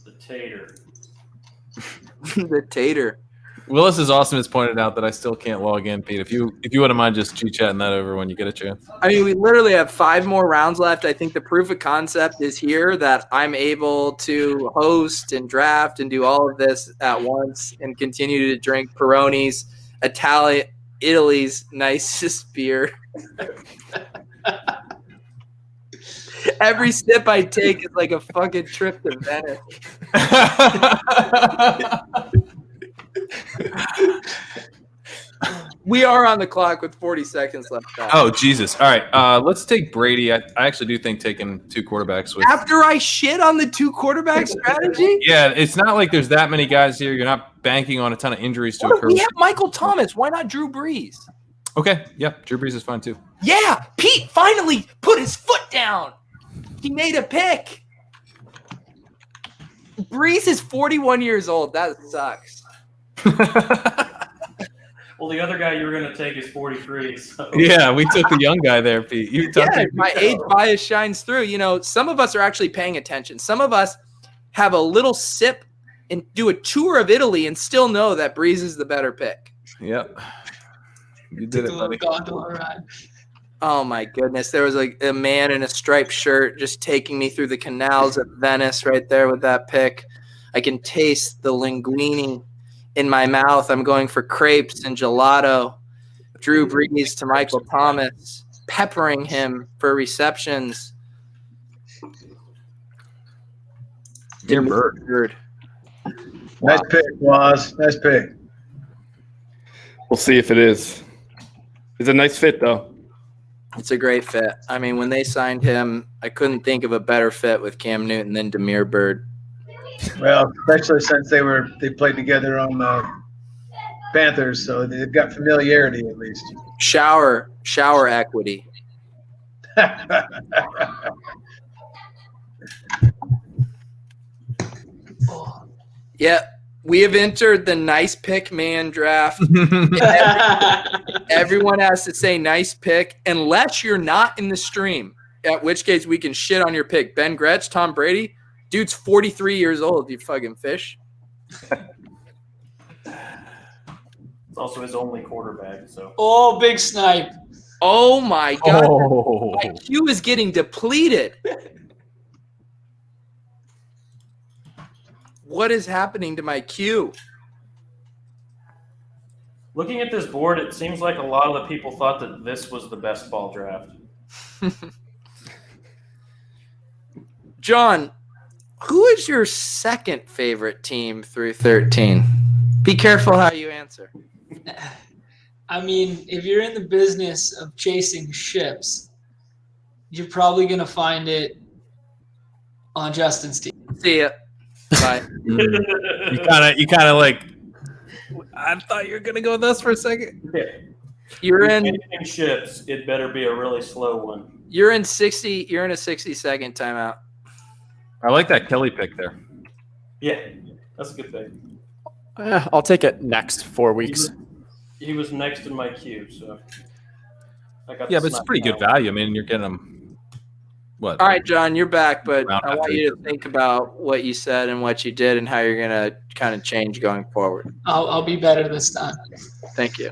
The tater. The tater. Willis is awesome has pointed out that I still can't log in, Pete. If you wouldn't mind just chatting that over when you get a chance. I mean, we literally have 5 more rounds left. I think the proof of concept is here that I'm able to host and draft and do all of this at once and continue to drink Peroni's, Italy's nicest beer. Every sip I take is like a fucking trip to Venice. We are on the clock with 40 seconds left. Oh, Jesus. All right. Let's take Brady. I actually do think taking 2 quarterbacks with. After I shit on the 2 quarterback strategy? Yeah, it's not like there's that many guys here. You're not banking on a ton of injuries to occur. We have Michael Thomas. Why not Drew Brees? Okay. Yeah, Drew Brees is fine too. Yeah, Pete finally put his foot down. He made a pick. Brees is 41 years old. That sucks. Well, the other guy you were going to take is 43. So. Yeah, we took the young guy there, Pete. My age bias shines through. You know, some of us are actually paying attention. Some of us have a little sip and do a tour of Italy and still know that Brees is the better pick. Yep. You did it, buddy. Oh, my goodness. There was like a man in a striped shirt just taking me through the canals of Venice right there with that pick. I can taste the linguine in my mouth. I'm going for crepes and gelato. Drew Brees to Michael Thomas, peppering him for receptions. Bird. Nice pick, Waz. Nice pick. We'll see if it is. It's a nice fit, though. It's a great fit. I mean, when they signed him, I couldn't think of a better fit with Cam Newton than Demir Bird. Well, especially since they played together on the Panthers, so they've got familiarity at least. Shower equity. Yeah, we have entered the nice pick man draft. Everyone has to say nice pick unless you're not in the stream, at which case we can shit on your pick. Ben Gretsch, Tom Brady, dude's 43 years old, you fucking fish. It's also his only quarterback. So. Oh, big snipe. Oh, my God. Oh. My Q is getting depleted. What is happening to my Q? Looking at this board, it seems like a lot of the people thought that this was the best ball draft. John, who is your second favorite team through 13? Be careful how you answer. I mean, if you're in the business of chasing ships, you're probably going to find it on Justin's team. See ya. Bye. You kind of like. I thought you were gonna go with us for a second. You're in Anything ships, it better be a really slow one. You're in a 60-second timeout. I like that Kelly pick there. Yeah, that's a good thing. I'll take it next 4 weeks. He was next in my queue, so I got. Yeah, but it's pretty good value. I mean, you're getting them. What? All right, John, you're back, but Round I want after. you to think about what you said and what you did and how you're going to kind of change going forward. I'll be better this time. Thank you.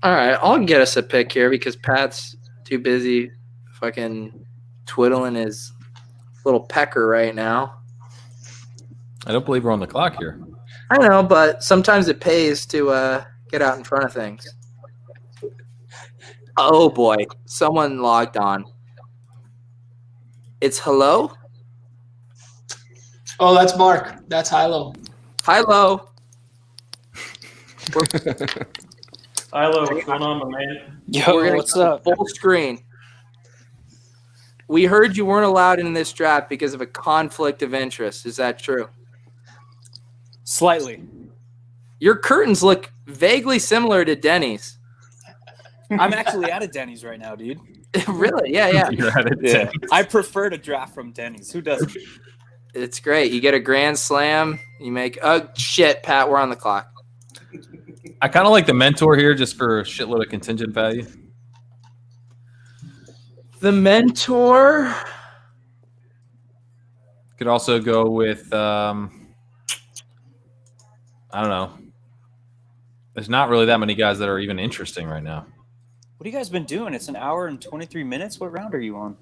All right, I'll get us a pick here because Pat's too busy fucking twiddling his little pecker right now. I don't believe we're on the clock here. I know, but sometimes it pays to get out in front of things. Oh, boy. Someone logged on. It's hello? Oh, that's Mark. That's Hilo. Hello. Ilo, what's going on, my man? We're gonna what's go up? Full screen. We heard you weren't allowed in this draft because of a conflict of interest. Is that true? Slightly. Your curtains look vaguely similar to Denny's. I'm actually at a Denny's right now, dude. Really? Yeah. You're at it. Yeah. I prefer to draft from Denny's. Who doesn't? It's great. You get a grand slam. You make – oh, shit, Pat, we're on the clock. I kind of like the mentor here just for a shitload of contingent value. The mentor. Could also go with I don't know. There's not really that many guys that are even interesting right now. What have you guys been doing? It's an hour and 23 minutes. What round are you on?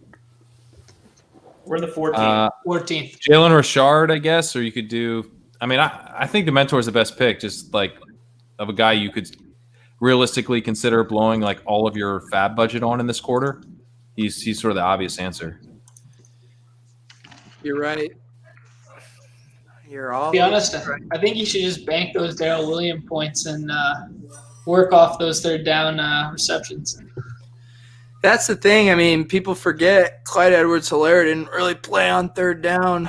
We're in the 14th. 14th. Jalen Richard, I guess, or you could do. I mean, I think the mentor is the best pick, just like of a guy you could realistically consider blowing like all of your fab budget on in this quarter. He's sort of the obvious answer. You're right. You're all. To be honest, I think you should just bank those Darrell Williams points and work off those third down receptions. That's the thing. I mean, people forget Clyde Edwards-Helaire didn't really play on third down.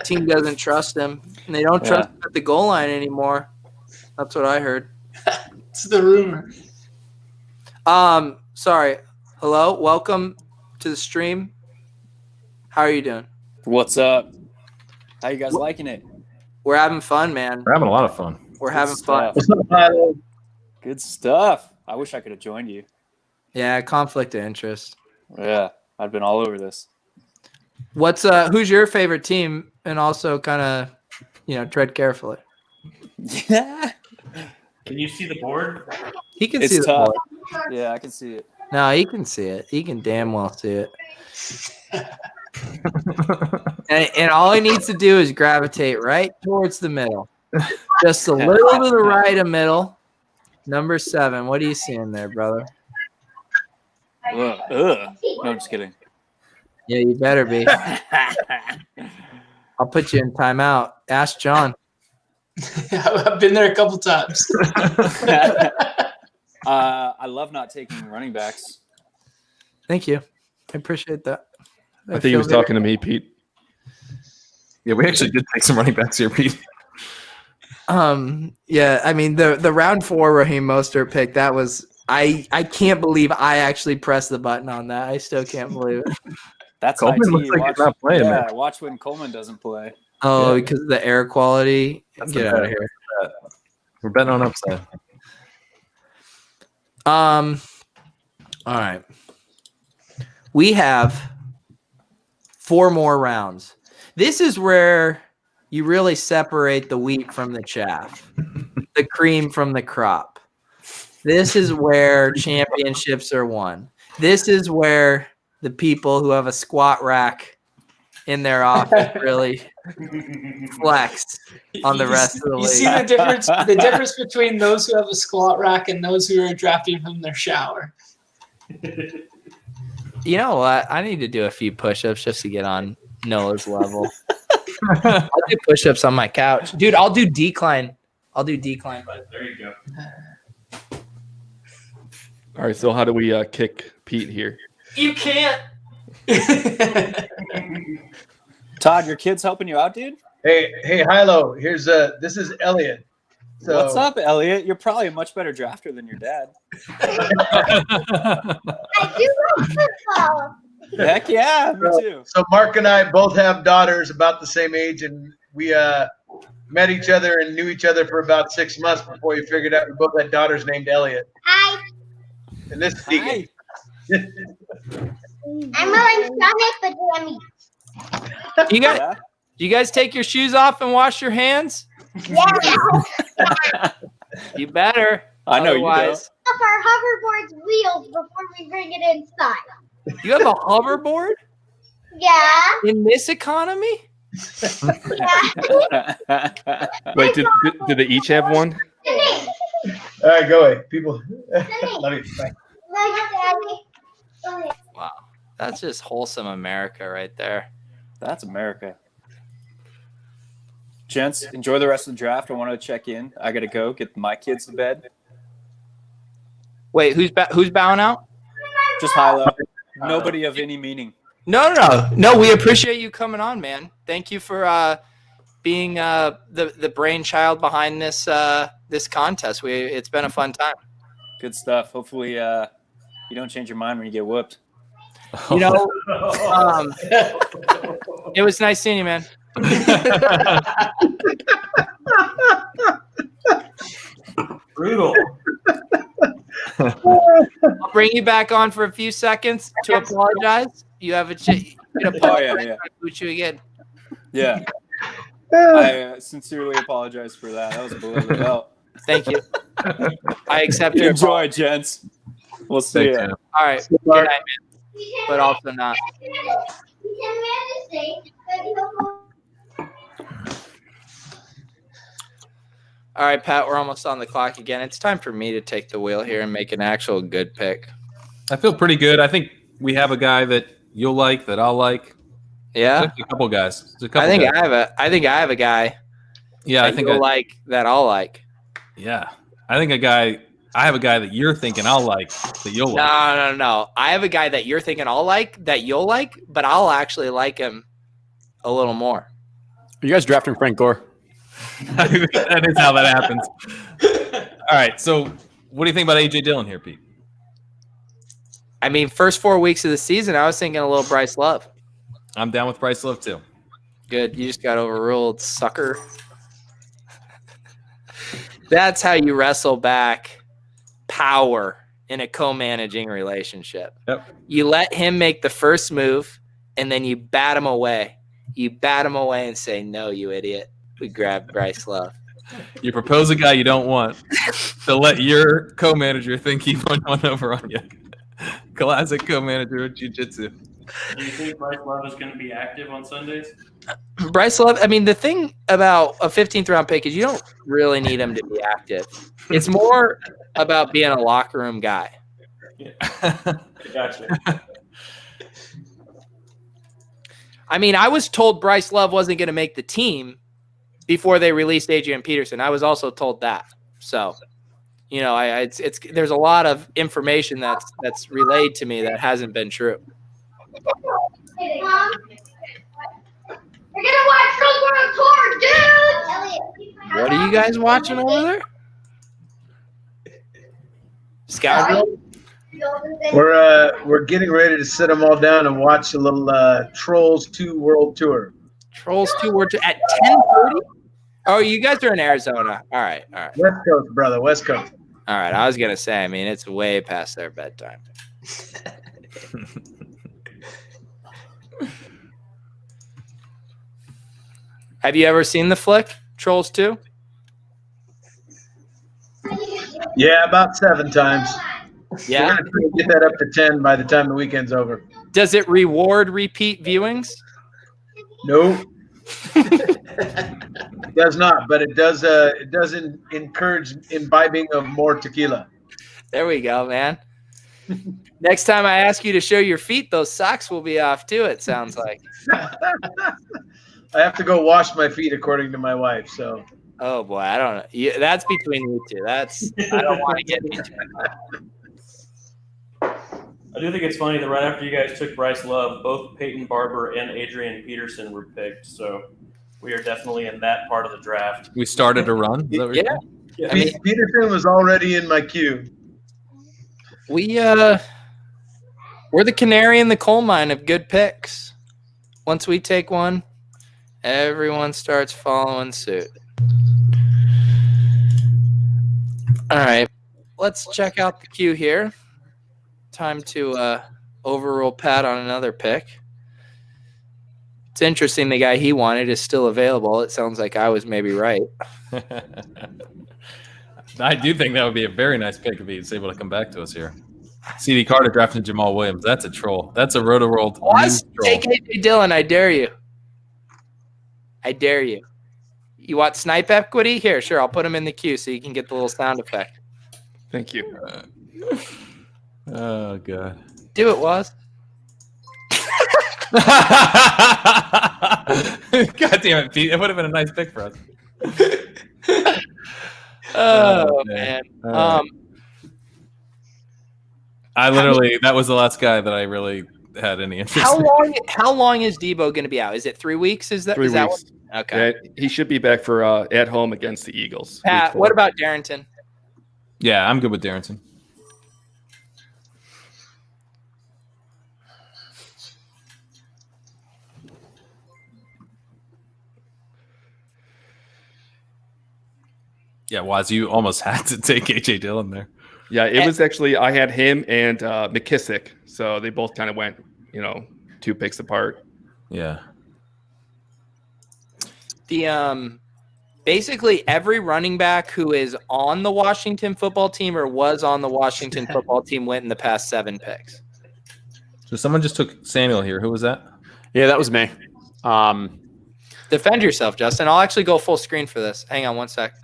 Team doesn't trust him, and they don't trust him at the goal line anymore. That's what I heard. It's the rumor. Sorry. Hello. Welcome to the stream. How are you doing? What's up? How you guys liking it? We're having fun, man. We're having a lot of fun. We're having fun. What's up, Hilo? Good stuff. I wish I could have joined you. Yeah, conflict of interest. Yeah, I've been all over this. What's who's your favorite team? And also kind of, tread carefully. Yeah. Can you see the board? He can It's see the tough. board. Yeah, I can see it. No, he can see it. He can damn well see it. and all he needs to do is gravitate right towards the middle. Just a little to the right of middle. Number 7. What are you seeing there, brother? No, I'm just kidding. Yeah, you better be. I'll put you in timeout. Ask John. I've been there a couple times. I love not taking running backs. Thank you. I appreciate that. I think he was talking to me, Pete. Yeah, we actually did take some running backs here, Pete. Yeah, I mean the round 4 Raheem Mostert pick, that was I can't believe I actually pressed the button on that. I still can't believe it. That's Coleman IT. looks like he's not playing, yeah, man. watch when Coleman doesn't play. Oh, Yeah. because of the air quality. That's Get the out of bet. here. We're betting on upside. All right. We have 4 more rounds. This is where you really separate the wheat from the chaff, the cream from the crop. This is where championships are won. This is where the people who have a squat rack in their office really flex on the rest of the You league. see the difference? The difference between those who have a squat rack and those who are drafting from their shower. You know what? I need to do a few push-ups just to get on Noah's level. I'll do push-ups on my couch. Dude, I'll do decline. But There you go. All right, so how do we kick Pete here? You can't. Todd, your kid's helping you out, dude? Hey, Hilo. Here's this is Elliot. So, What's up, Elliot? You're probably a much better drafter than your dad. I do love football. Heck yeah, me too. So Mark and I both have daughters about the same age, and we met each other and knew each other for about 6 months before we figured out we both had daughters named Elliot. Hi, And this is Deegan. I'm wearing Sonic pajamas. Do you guys take your shoes off and wash your hands? Yeah. You better. I know Otherwise, Off our hoverboard's wheels before we bring it inside. you have a hoverboard Yeah. in this economy? Yeah. Wait, did they each have one? All right, go away. People. Love you. Bye. Wow. That's just wholesome America right there. That's America. Gents, enjoy the rest of the draft. I want to check in. I got to go get my kids to bed. Wait, who's bowing out? Just Hilo. Nobody of any meaning. No. We appreciate you coming on, man. Thank you for being the brainchild behind this this contest. It's been a fun time. Good stuff. Hopefully, you don't change your mind when you get whooped. You know, it was nice seeing you, man. Brutal. I'll bring you back on for a few seconds to apologize. You have a chance. Oh, yeah. Boot you again. Yeah. I sincerely apologize for that. That was below the belt. Thank you. I accept your Enjoy, gents. We'll see you. All right. Good night, man. But also not. All right, Pat, we're almost on the clock again. It's time for me to take the wheel here and make an actual good pick. I feel pretty good. I think we have a guy that you'll like, that I'll like. Yeah, There's a couple guys. I think I have a guy. Yeah, I think you'll like that I'll like. Yeah, I have a guy that you're thinking I'll like, that you'll like. No. I have a guy that you're thinking I'll like, that you'll like, but I'll actually like him a little more. Are you guys drafting Frank Gore? That is how that happens. All right, so what do you think about A.J. Dillon here, Pete? I mean, first 4 weeks of the season, I was thinking a little Bryce Love. I'm down with Bryce Love, too. Good. You just got overruled, sucker. That's how you wrestle back power in a co-managing relationship. Yep. You let him make the first move, and then you bat him away. You bat him away and say, no, you idiot. We grabbed Bryce Love. You propose a guy you don't want to let your co-manager think he won one over on you. Classic co-manager of jiu-jitsu. Do you think Bryce Love is going to be active on Sundays? Bryce Love, I mean, the thing about a 15th round pick is you don't really need him to be active. It's more about being a locker room guy. Yeah. Gotcha. I mean, I was told Bryce Love wasn't going to make the team before they released Adrian Peterson. I was also told that. So, you know, it's there's a lot of information that's relayed to me that hasn't been true. Mom, we're gonna watch Drunk World Tour, dude. What are you guys watching over there? Scoundrel? We're getting ready to sit them all down and watch a little Trolls 2 World Tour. Trolls 2 World Tour at 10:30? Oh, you guys are in Arizona. All right. West Coast, brother. West Coast. All right. I was going to say, I mean, it's way past their bedtime. Have you ever seen the flick, Trolls 2? Yeah, about 7 times. Yeah. We're going to get that up to 10 by the time the weekend's over. Does it reward repeat viewings? No. It does not, but it does encourage imbibing of more tequila. There we go, man. Next time I ask you to show your feet, those socks will be off too, it sounds like. I have to go wash my feet according to my wife, so. Oh boy, I don't know. Yeah, that's between you two. I don't want to get into it. I do think it's funny that right after you guys took Bryce Love, both Peyton Barber and Adrian Peterson were picked. So we are definitely in that part of the draft. We started a run. Is that what you're saying? Yeah. I mean, Peterson was already in my queue. we're the canary in the coal mine of good picks. Once we take one, everyone starts following suit. All right, let's check out the queue here. Time to overrule Pat on another pick. It's interesting the guy he wanted is still available. It sounds like I was maybe right. I do think that would be a very nice pick if he's able to come back to us here. CD Carter drafting Jamal Williams. That's a troll. That's a Roto-World news troll. Take AJ Dillon. I dare you. I dare you. You want snipe equity? Here, sure. I'll put him in the queue so you can get the little sound effect. Thank you. Oh, God. Do it, Waz. God damn it, Pete. It would have been a nice pick for us. Oh, man. I literally, that was the last guy that I really had any interest in. How long is Debo going to be out? Is it 3 weeks? Is that 3 is that weeks. what? Okay. Yeah, he should be back for at home against the Eagles. Pat, what about Darrington? Yeah, I'm good with Darrington. Yeah, Waz, you almost had to take AJ Dillon there. Yeah, it was actually I had him and McKissick, so they both kind of went, 2 picks apart. Yeah. The basically every running back who is on the Washington football team or was on the Washington football team went in the past 7 picks. So someone just took Samuel here. Who was that? Yeah, that was me. Defend yourself, Justin. I'll actually go full screen for this. Hang on one sec.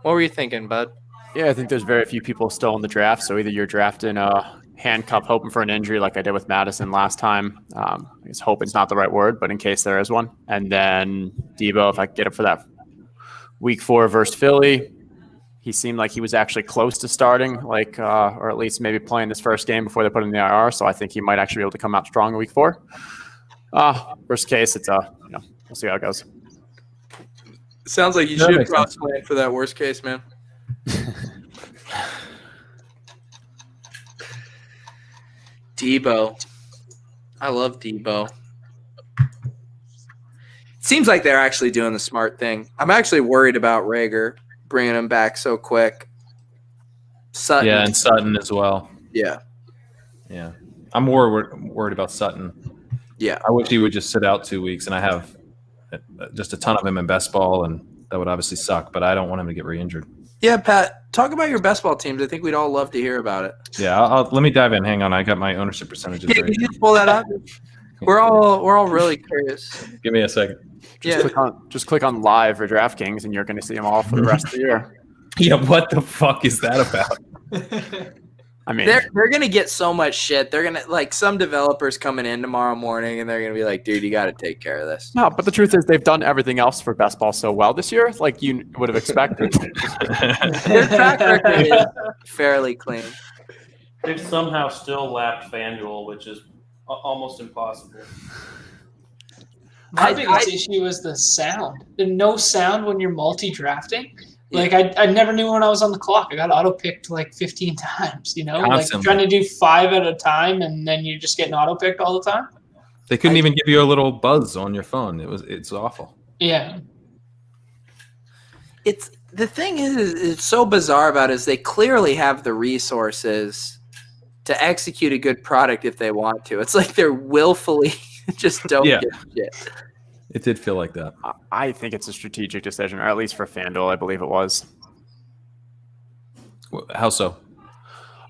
What were you thinking, bud? Yeah, I think there's very few people still in the draft. So either you're drafting a handcuff, hoping for an injury like I did with Madison last time. I guess hoping's not the right word, but in case there is one. And then Debo, if I can get it for that week 4 versus Philly. He seemed like he was actually close to starting, or at least maybe playing his first game before they put him in the IR. So I think he might actually be able to come out strong in week 4. Worst case, it's we'll see how it goes. Sounds like you That should makes cross sense. plan for that worst case, man. Debo. I love Debo. It seems like they're actually doing the smart thing. I'm actually worried about Rager bringing him back so quick. Sutton. Yeah, and Sutton as well. Yeah. Yeah. I'm more worried about Sutton. Yeah. I wish he would just sit out 2 weeks, and I have just a ton of him in best ball, and that would obviously suck, but I don't want him to get re-injured. Yeah, Pat, talk about your best ball teams. I think we'd all love to hear about it. Yeah, let me dive in. Hang on, I got my ownership percentages Yeah, right can you here. just pull that up? We're all really curious. Give me a second. Just click on live for DraftKings, and you're going to see them all for the rest of the year. Yeah, what the fuck is that about? I mean, they're gonna get so much shit. They're gonna like some developers coming in tomorrow morning, and they're gonna be like, "Dude, you got to take care of this." no, but the truth is they've done everything else for best ball so well this year, like you would have expected. Their track record is fairly clean. They've somehow still lapped FanDuel, which is almost impossible. My biggest issue is the sound. There's no sound when you're multi-drafting. Like I never knew when I was on the clock. I got auto-picked like 15 times, you know? Constantly. Like trying to do 5 at a time and then you're just getting auto-picked all the time. They couldn't even give you a little buzz on your phone. It's awful. Yeah. It's the thing is it's so bizarre about it is they clearly have the resources to execute a good product if they want to. It's like they're willfully just don't give shit. It did feel like that. I think it's a strategic decision, or at least for FanDuel, I believe it was. How so?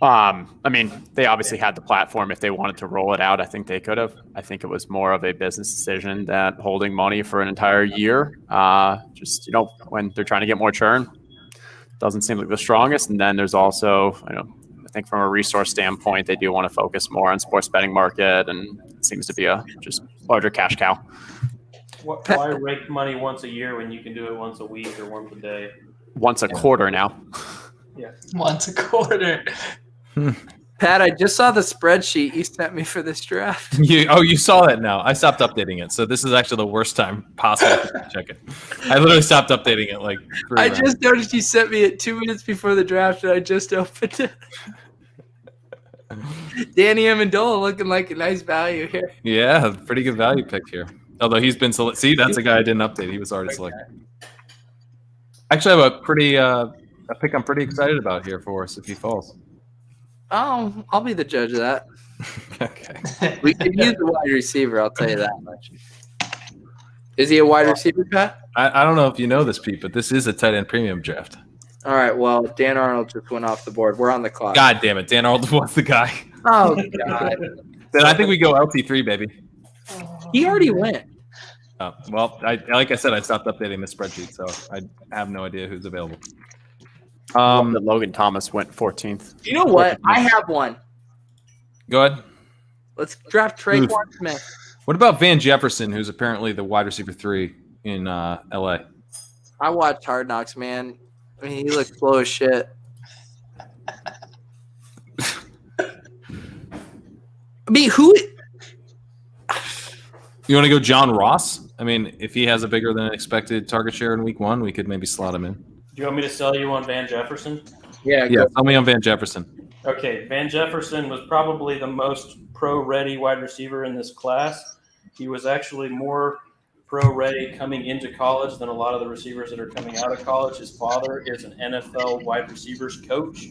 I mean, they obviously had the platform. If they wanted to roll it out, I think they could have. I think it was more of a business decision that holding money for an entire year, just, you know, when they're trying to get more churn, doesn't seem like the strongest. And then there's also, you know, I think from a resource standpoint, they do want to focus more on sports betting market, and it seems to be a just larger cash cow. Why rake money once a year when you can do it once a week or once a day? Once a quarter now. Yeah. Once a quarter. Pat, I just saw the spreadsheet you sent me for this draft. You saw that now. I stopped updating it. So this is actually the worst time possible to check it. I literally stopped updating it like 3 I rounds. just noticed you sent me it 2 minutes before the draft, and I just opened it. Danny Amendola looking like a nice value here. Yeah, pretty good value pick here. Although he's been selected. See, that's a guy I didn't update. He was already selected. Actually, I have a pretty a pick I'm pretty excited about here for us if he falls. Oh, I'll be the judge of that. Okay. We could use a wide receiver, I'll tell you that much. Is he a wide receiver, Pat? I don't know if you know this, Pete, but this is a tight end premium draft. All right, well, Dan Arnold just went off the board. We're on the clock. God damn it. Dan Arnold was the guy. Oh, God. Then I think we go LT3, baby. He already went. Oh, well, like I said, I stopped updating the spreadsheet, so I have no idea who's available. Logan Thomas went 14th. You know what? I have one. Go ahead. Let's draft Traquan Smith. What about Van Jefferson, who's apparently the wide receiver 3 in LA? I watched Hard Knocks, man. I mean, he looks slow as shit. I mean, who? You want to go John Ross? I mean, if he has a bigger than expected target share in week 1, we could maybe slot him in. Do you want me to sell you on Van Jefferson? Yeah, tell me on Van Jefferson. Okay, Van Jefferson was probably the most pro-ready wide receiver in this class. He was actually more pro-ready coming into college than a lot of the receivers that are coming out of college. His father is an NFL wide receivers coach.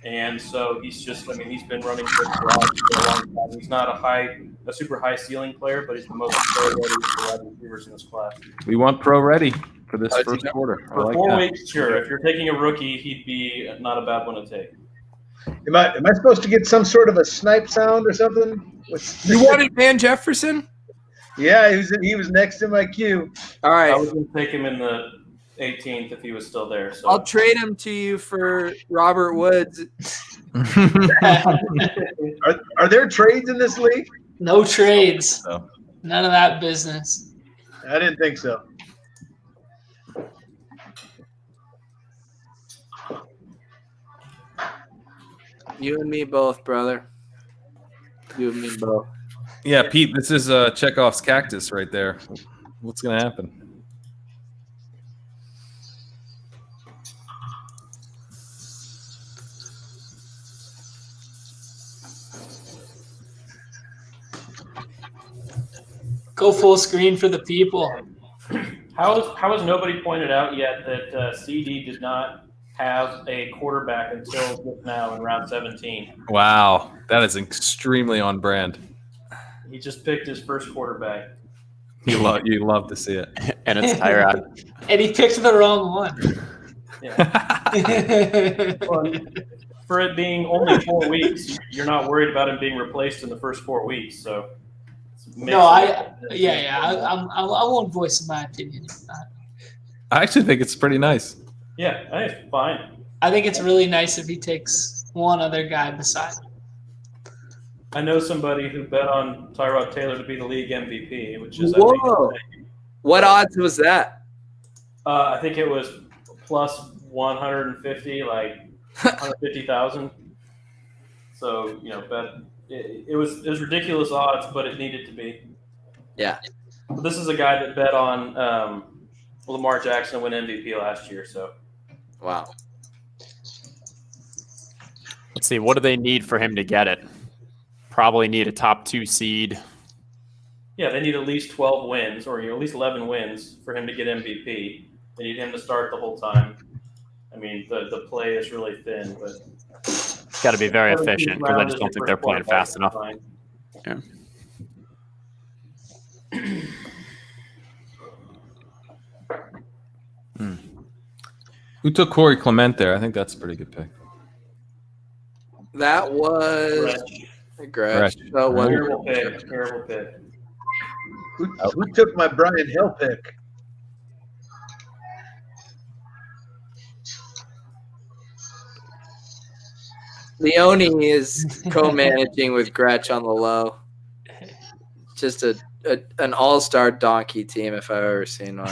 And so he's just, I mean, he's been running for a long time. He's not a super high ceiling player, but he's the most pro-ready wide receivers in this class. We want pro-ready for this first quarter. For 4 weeks, sure. If you're taking a rookie, he'd be not a bad one to take. Am I supposed to get some sort of a snipe sound or something? You wanted Van Jefferson? Yeah, he was next in my queue. All right. I was going to take him in the 18th if he was still there. So I'll trade him to you for Robert Woods. Are there trades in this league? No trades. So. None of that business. I didn't think so. You and me both, brother. You and me both. Yeah, Pete, this is Chekhov's cactus right there. What's going to happen? Go full screen for the people. How has nobody pointed out yet that CD did not have a quarterback until just now in round 17? Wow, that is extremely on brand. He just picked his first quarterback. You love to see it. And it's Tyrod. And he picked the wrong one. Yeah. Well, for it being only 4 weeks, you're not worried about him being replaced in the first 4 weeks. So no, I won't voice my opinion. I actually think it's pretty nice. Yeah, it's fine. I think it's really nice if he takes one other guy beside him. I know somebody who bet on Tyrod Taylor to be the league MVP, which is Whoa. What odds was that? I think it was plus 150, like 150,000. So bet it was ridiculous odds, but it needed to be. Yeah. But this is a guy that bet on Lamar Jackson to win MVP last year. So wow. Let's see. What do they need for him to get it? Probably need a top 2 seed. Yeah, they need at least 12 wins, or at least 11 wins for him to get MVP. They need him to start the whole time. I mean, the play is really thin, but It's got to be very efficient because I just don't think they're playing fast enough. Yeah. Who took Corey Clement there? I think that's a pretty good pick. That was Gretsch. So Terrible pick. Terrible pick. Who took my Brian Hill pick? Leone is co-managing with Gretsch on the low. Just an all-star donkey team if I've ever seen one.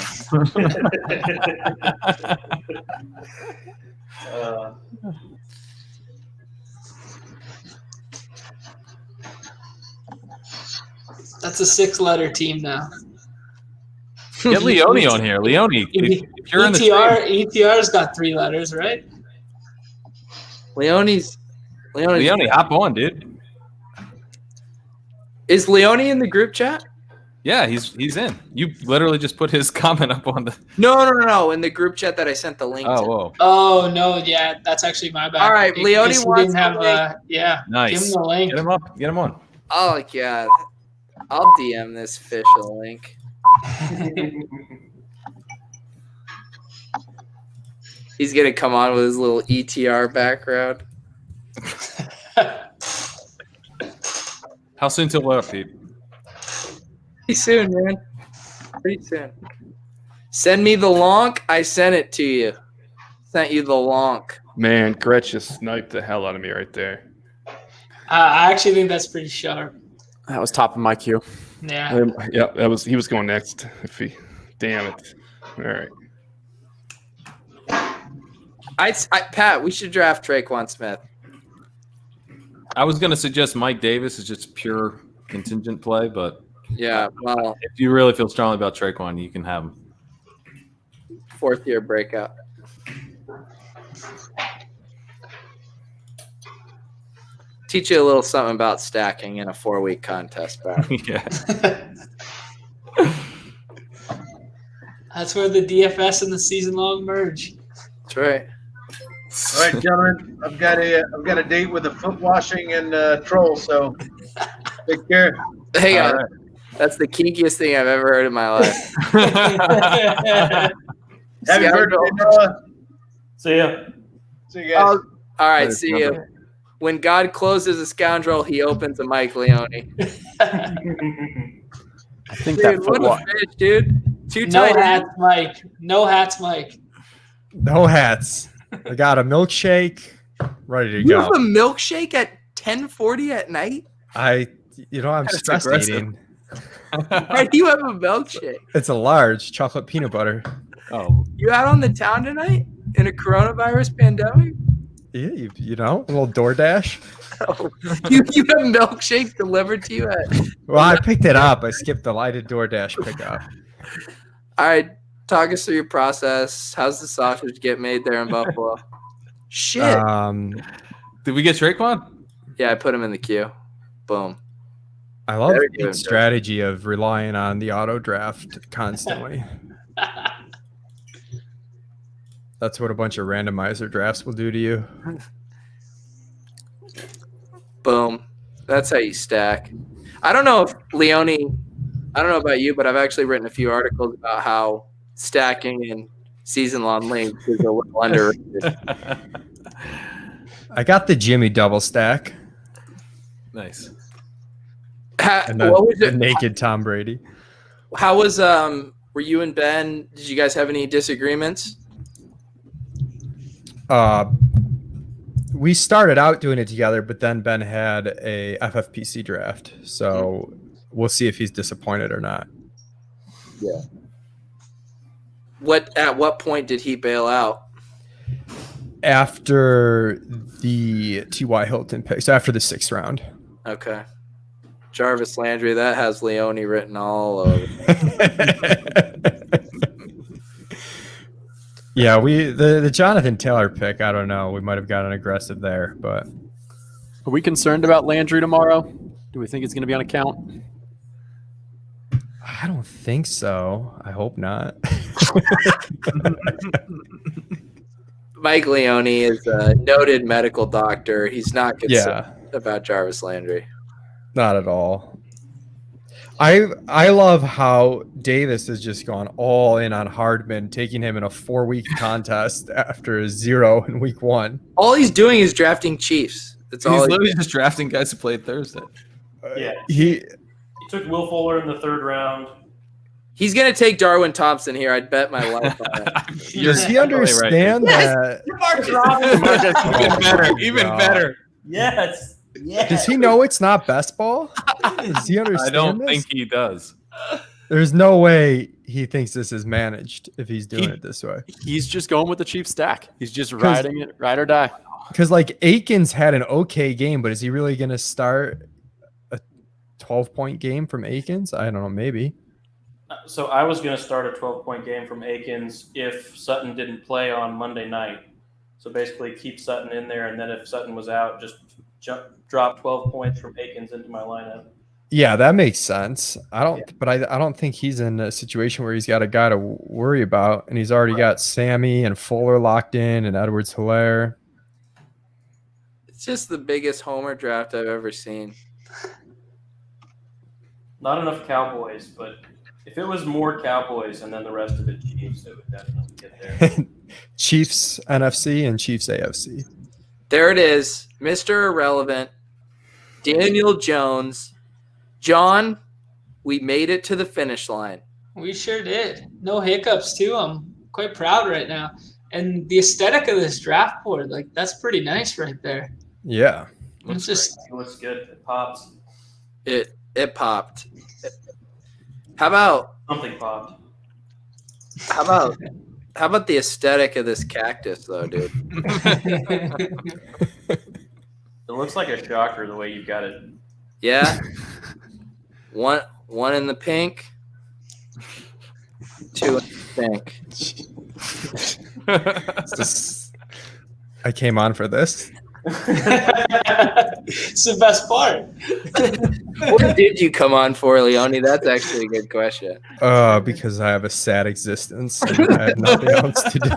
That's a 6-letter team now. Get Leone on here. Leone, if you're in the ETR's got 3 letters, right? Leone, hop on, dude. Is Leone in the group chat? Yeah, he's in. You literally just put his comment up on the. No. In the group chat that I sent the link to. Whoa. Oh no, yeah, that's actually my bad. All right, Leone wants to have yeah. Nice. Give him the link. Get him up. Get him on. Oh god, I'll DM this fish a link. He's gonna come on with his little ETR background. How soon till what, Pete? Pretty soon, man. Pretty soon. Send me the lonk. I sent it to you. Sent you the lonk. Man, Gretsch just sniped the hell out of me right there. I actually think that's pretty sharp. That was top of my queue. Yeah. Yeah, he was going next. Damn it. All right. Pat, we should draft Traquan Smith. I was going to suggest Mike Davis is just pure contingent play, but yeah, well, if you really feel strongly about Traquan, you can have him. 4th-year breakout. Teach you a little something about stacking in a 4-week contest, Pat. Yeah. That's where the DFS and the season-long merge. That's right. All right, gentlemen, I've got a date with a foot washing and troll, so take care. Hang on. Right. That's the kinkiest thing I've ever heard in my life. Happy birthday, Noah. See ya. See you guys. All right, see you. When God closes a scoundrel, he opens a Mike Leone. I think dude, what a fish, dude. No hats, Mike. No hats, Mike. No hats. I got a milkshake ready to you go. You have a milkshake at 10:40 at night? I'm stress eating. Why do you have a milkshake? It's a large chocolate peanut butter. Oh. You out on the town tonight in a coronavirus pandemic? Yeah, a little DoorDash. Oh, you have milkshake delivered to you at. Well, I picked it up. I skipped the lighted DoorDash pickup. All right, talk us through your process. How's the sausage get made there in Buffalo? Shit. Did we get Traquan? Yeah, I put him in the queue. Boom. I love the strategy of relying on the auto draft constantly. That's what a bunch of randomizer drafts will do to you. Boom. That's how you stack. I don't know about you, but I've actually written a few articles about how stacking and season-long links is a little underrated. I got the Jimmy double stack. Nice. And the naked Tom Brady. How was were you and Ben? Did you guys have any disagreements? we started out doing it together, but then Ben had a FFPC draft, so we'll see if he's disappointed or not. Yeah. At what point did he bail out? After the T.Y. Hilton pick, so after the 6th round. Okay. Jarvis Landry, that has Leone written all over. Yeah, the Jonathan Taylor pick, I don't know. We might have gotten aggressive there, but Are we concerned about Landry tomorrow? Do we think it's going to be on account? I don't think so. I hope not. Mike Leone is a noted medical doctor. He's not concerned Yeah. about Jarvis Landry. Not at all. I love how Davis has just gone all in on Hardman, taking him in a 4-week contest after a 0 in week 1. All he's doing is drafting Chiefs. That's all. He's literally just drafting guys who played Thursday. Yeah. He took Will Fuller in the 3rd round. He's going to take Darwin Thompson here. I'd bet my life on it. Does he understand that? Even better. Yes. Yes. Does he know it's not best ball? Does he understand I don't this? think he does. There's no way he thinks this is managed if he's doing it this way. He's just going with the Chiefs stack. He's just riding it, ride or die. Because like Aikens had an okay game, but is he really going to start a 12-point game from Aikens? I don't know, maybe. So I was going to start a 12-point game from Aikens if Sutton didn't play on Monday night. So basically keep Sutton in there, and then if Sutton was out, just drop 12 points from Aikens into my lineup. Yeah, that makes sense. I don't think he's in a situation where he's got a guy to worry about, and he's already got Sammy and Fuller locked in and Edwards-Helaire. It's just the biggest homer draft I've ever seen. Not enough Cowboys, but if it was more Cowboys and then the rest of it Chiefs, it would definitely get there. Chiefs NFC and Chiefs AFC. There it is, Mr. Irrelevant, Daniel Jones. John, we made it to the finish line. We sure did. No hiccups, too. I'm quite proud right now. And the aesthetic of this draft board, like, that's pretty nice right there. Yeah. It looks good. It pops. It popped. How about Something popped. How about the aesthetic of this cactus, though, dude? It looks like a shocker the way you've got it. Yeah. One in the pink. 2 in the pink. I came on for this. It's the best part. What did you come on for, Leone? That's actually a good question. Because I have a sad existence and I have nothing else to do.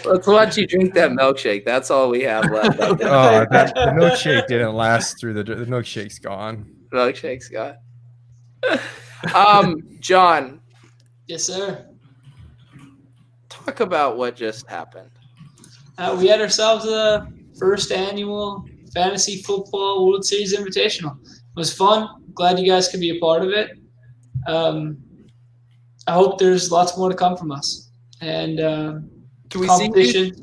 Let's watch you drink that milkshake. That's all we have left. The milkshake didn't last through the milkshake's gone. Milkshake's gone. John. Yes, sir. Talk about what just happened. We had ourselves a first annual Fantasy Football World Series Invitational. It was fun. Glad you guys could be a part of it. I hope there's lots more to come from us. And Can we competition.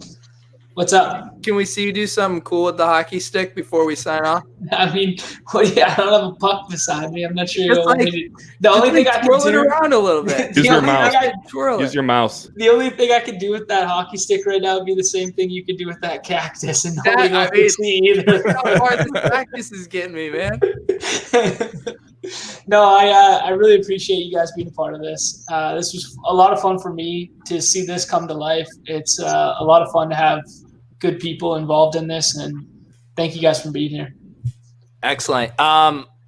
What's up? Can we see you do something cool with the hockey stick before we sign off? I mean, well, yeah, I don't have a puck beside me. I'm not sure. Just like- The only thing I can twirl it do around a little bit. Use your only thing mouse. I- Twirl Use it. your mouse. The only thing I could do with that hockey stick right now would be the same thing you could do with that cactus, and That- nobody else I mean, could see either. How hard this practice is getting me, man. No, I really appreciate you guys being a part of this. This was a lot of fun for me to see this come to life. It's a lot of fun to have good people involved in this, and thank you guys for being here. Excellent.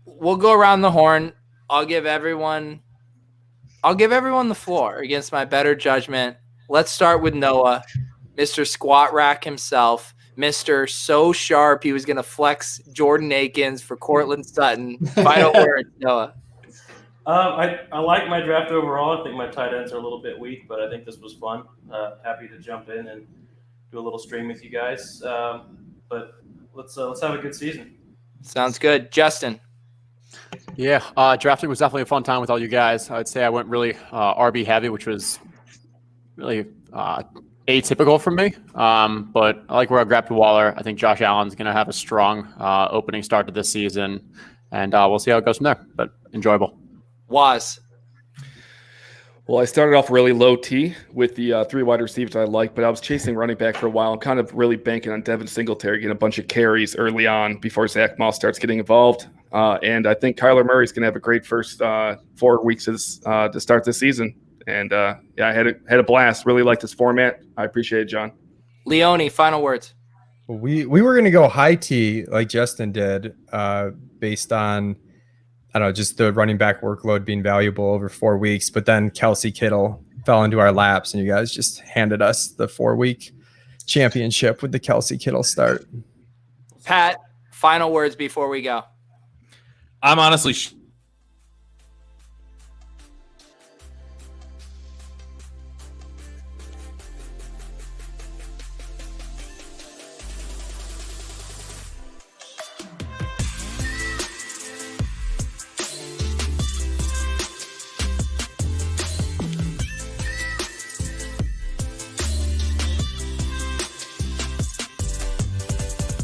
We'll go around the horn. I'll give everyone the floor against my better judgment. Let's start with Noah, Mr. Squat Rack himself, Mr. So Sharp he was going to flex Jordan Akins for Cortland Sutton. Final words, Noah. I like my draft overall. I think my tight ends are a little bit weak, but I think this was fun. Happy to jump in and do a little stream with you guys. But let's have a good season. Sounds good. Justin. Yeah, drafting was definitely a fun time with all you guys. I'd say I went really RB heavy, which was really atypical from me, but I like where I grabbed Waller. I think Josh Allen's going to have a strong opening start to this season, and we'll see how it goes from there. But enjoyable. Waz. Well, I started off really low T with the 3 wide receivers I like, but I was chasing running back for a while. I'm kind of really banking on Devin Singletary getting a bunch of carries early on before Zach Moss starts getting involved. And I think Kyler Murray's going to have a great first 4 weeks to start this season. And I had a blast. Really liked this format. I appreciate it, John. Leone, final words. We were going to go high T like Justin did, based on, I don't know, just the running back workload being valuable over 4 weeks. But then Kelsey Kittle fell into our laps, and you guys just handed us the 4-week championship with the Kelsey Kittle start. Pat, final words before we go. I'm honestly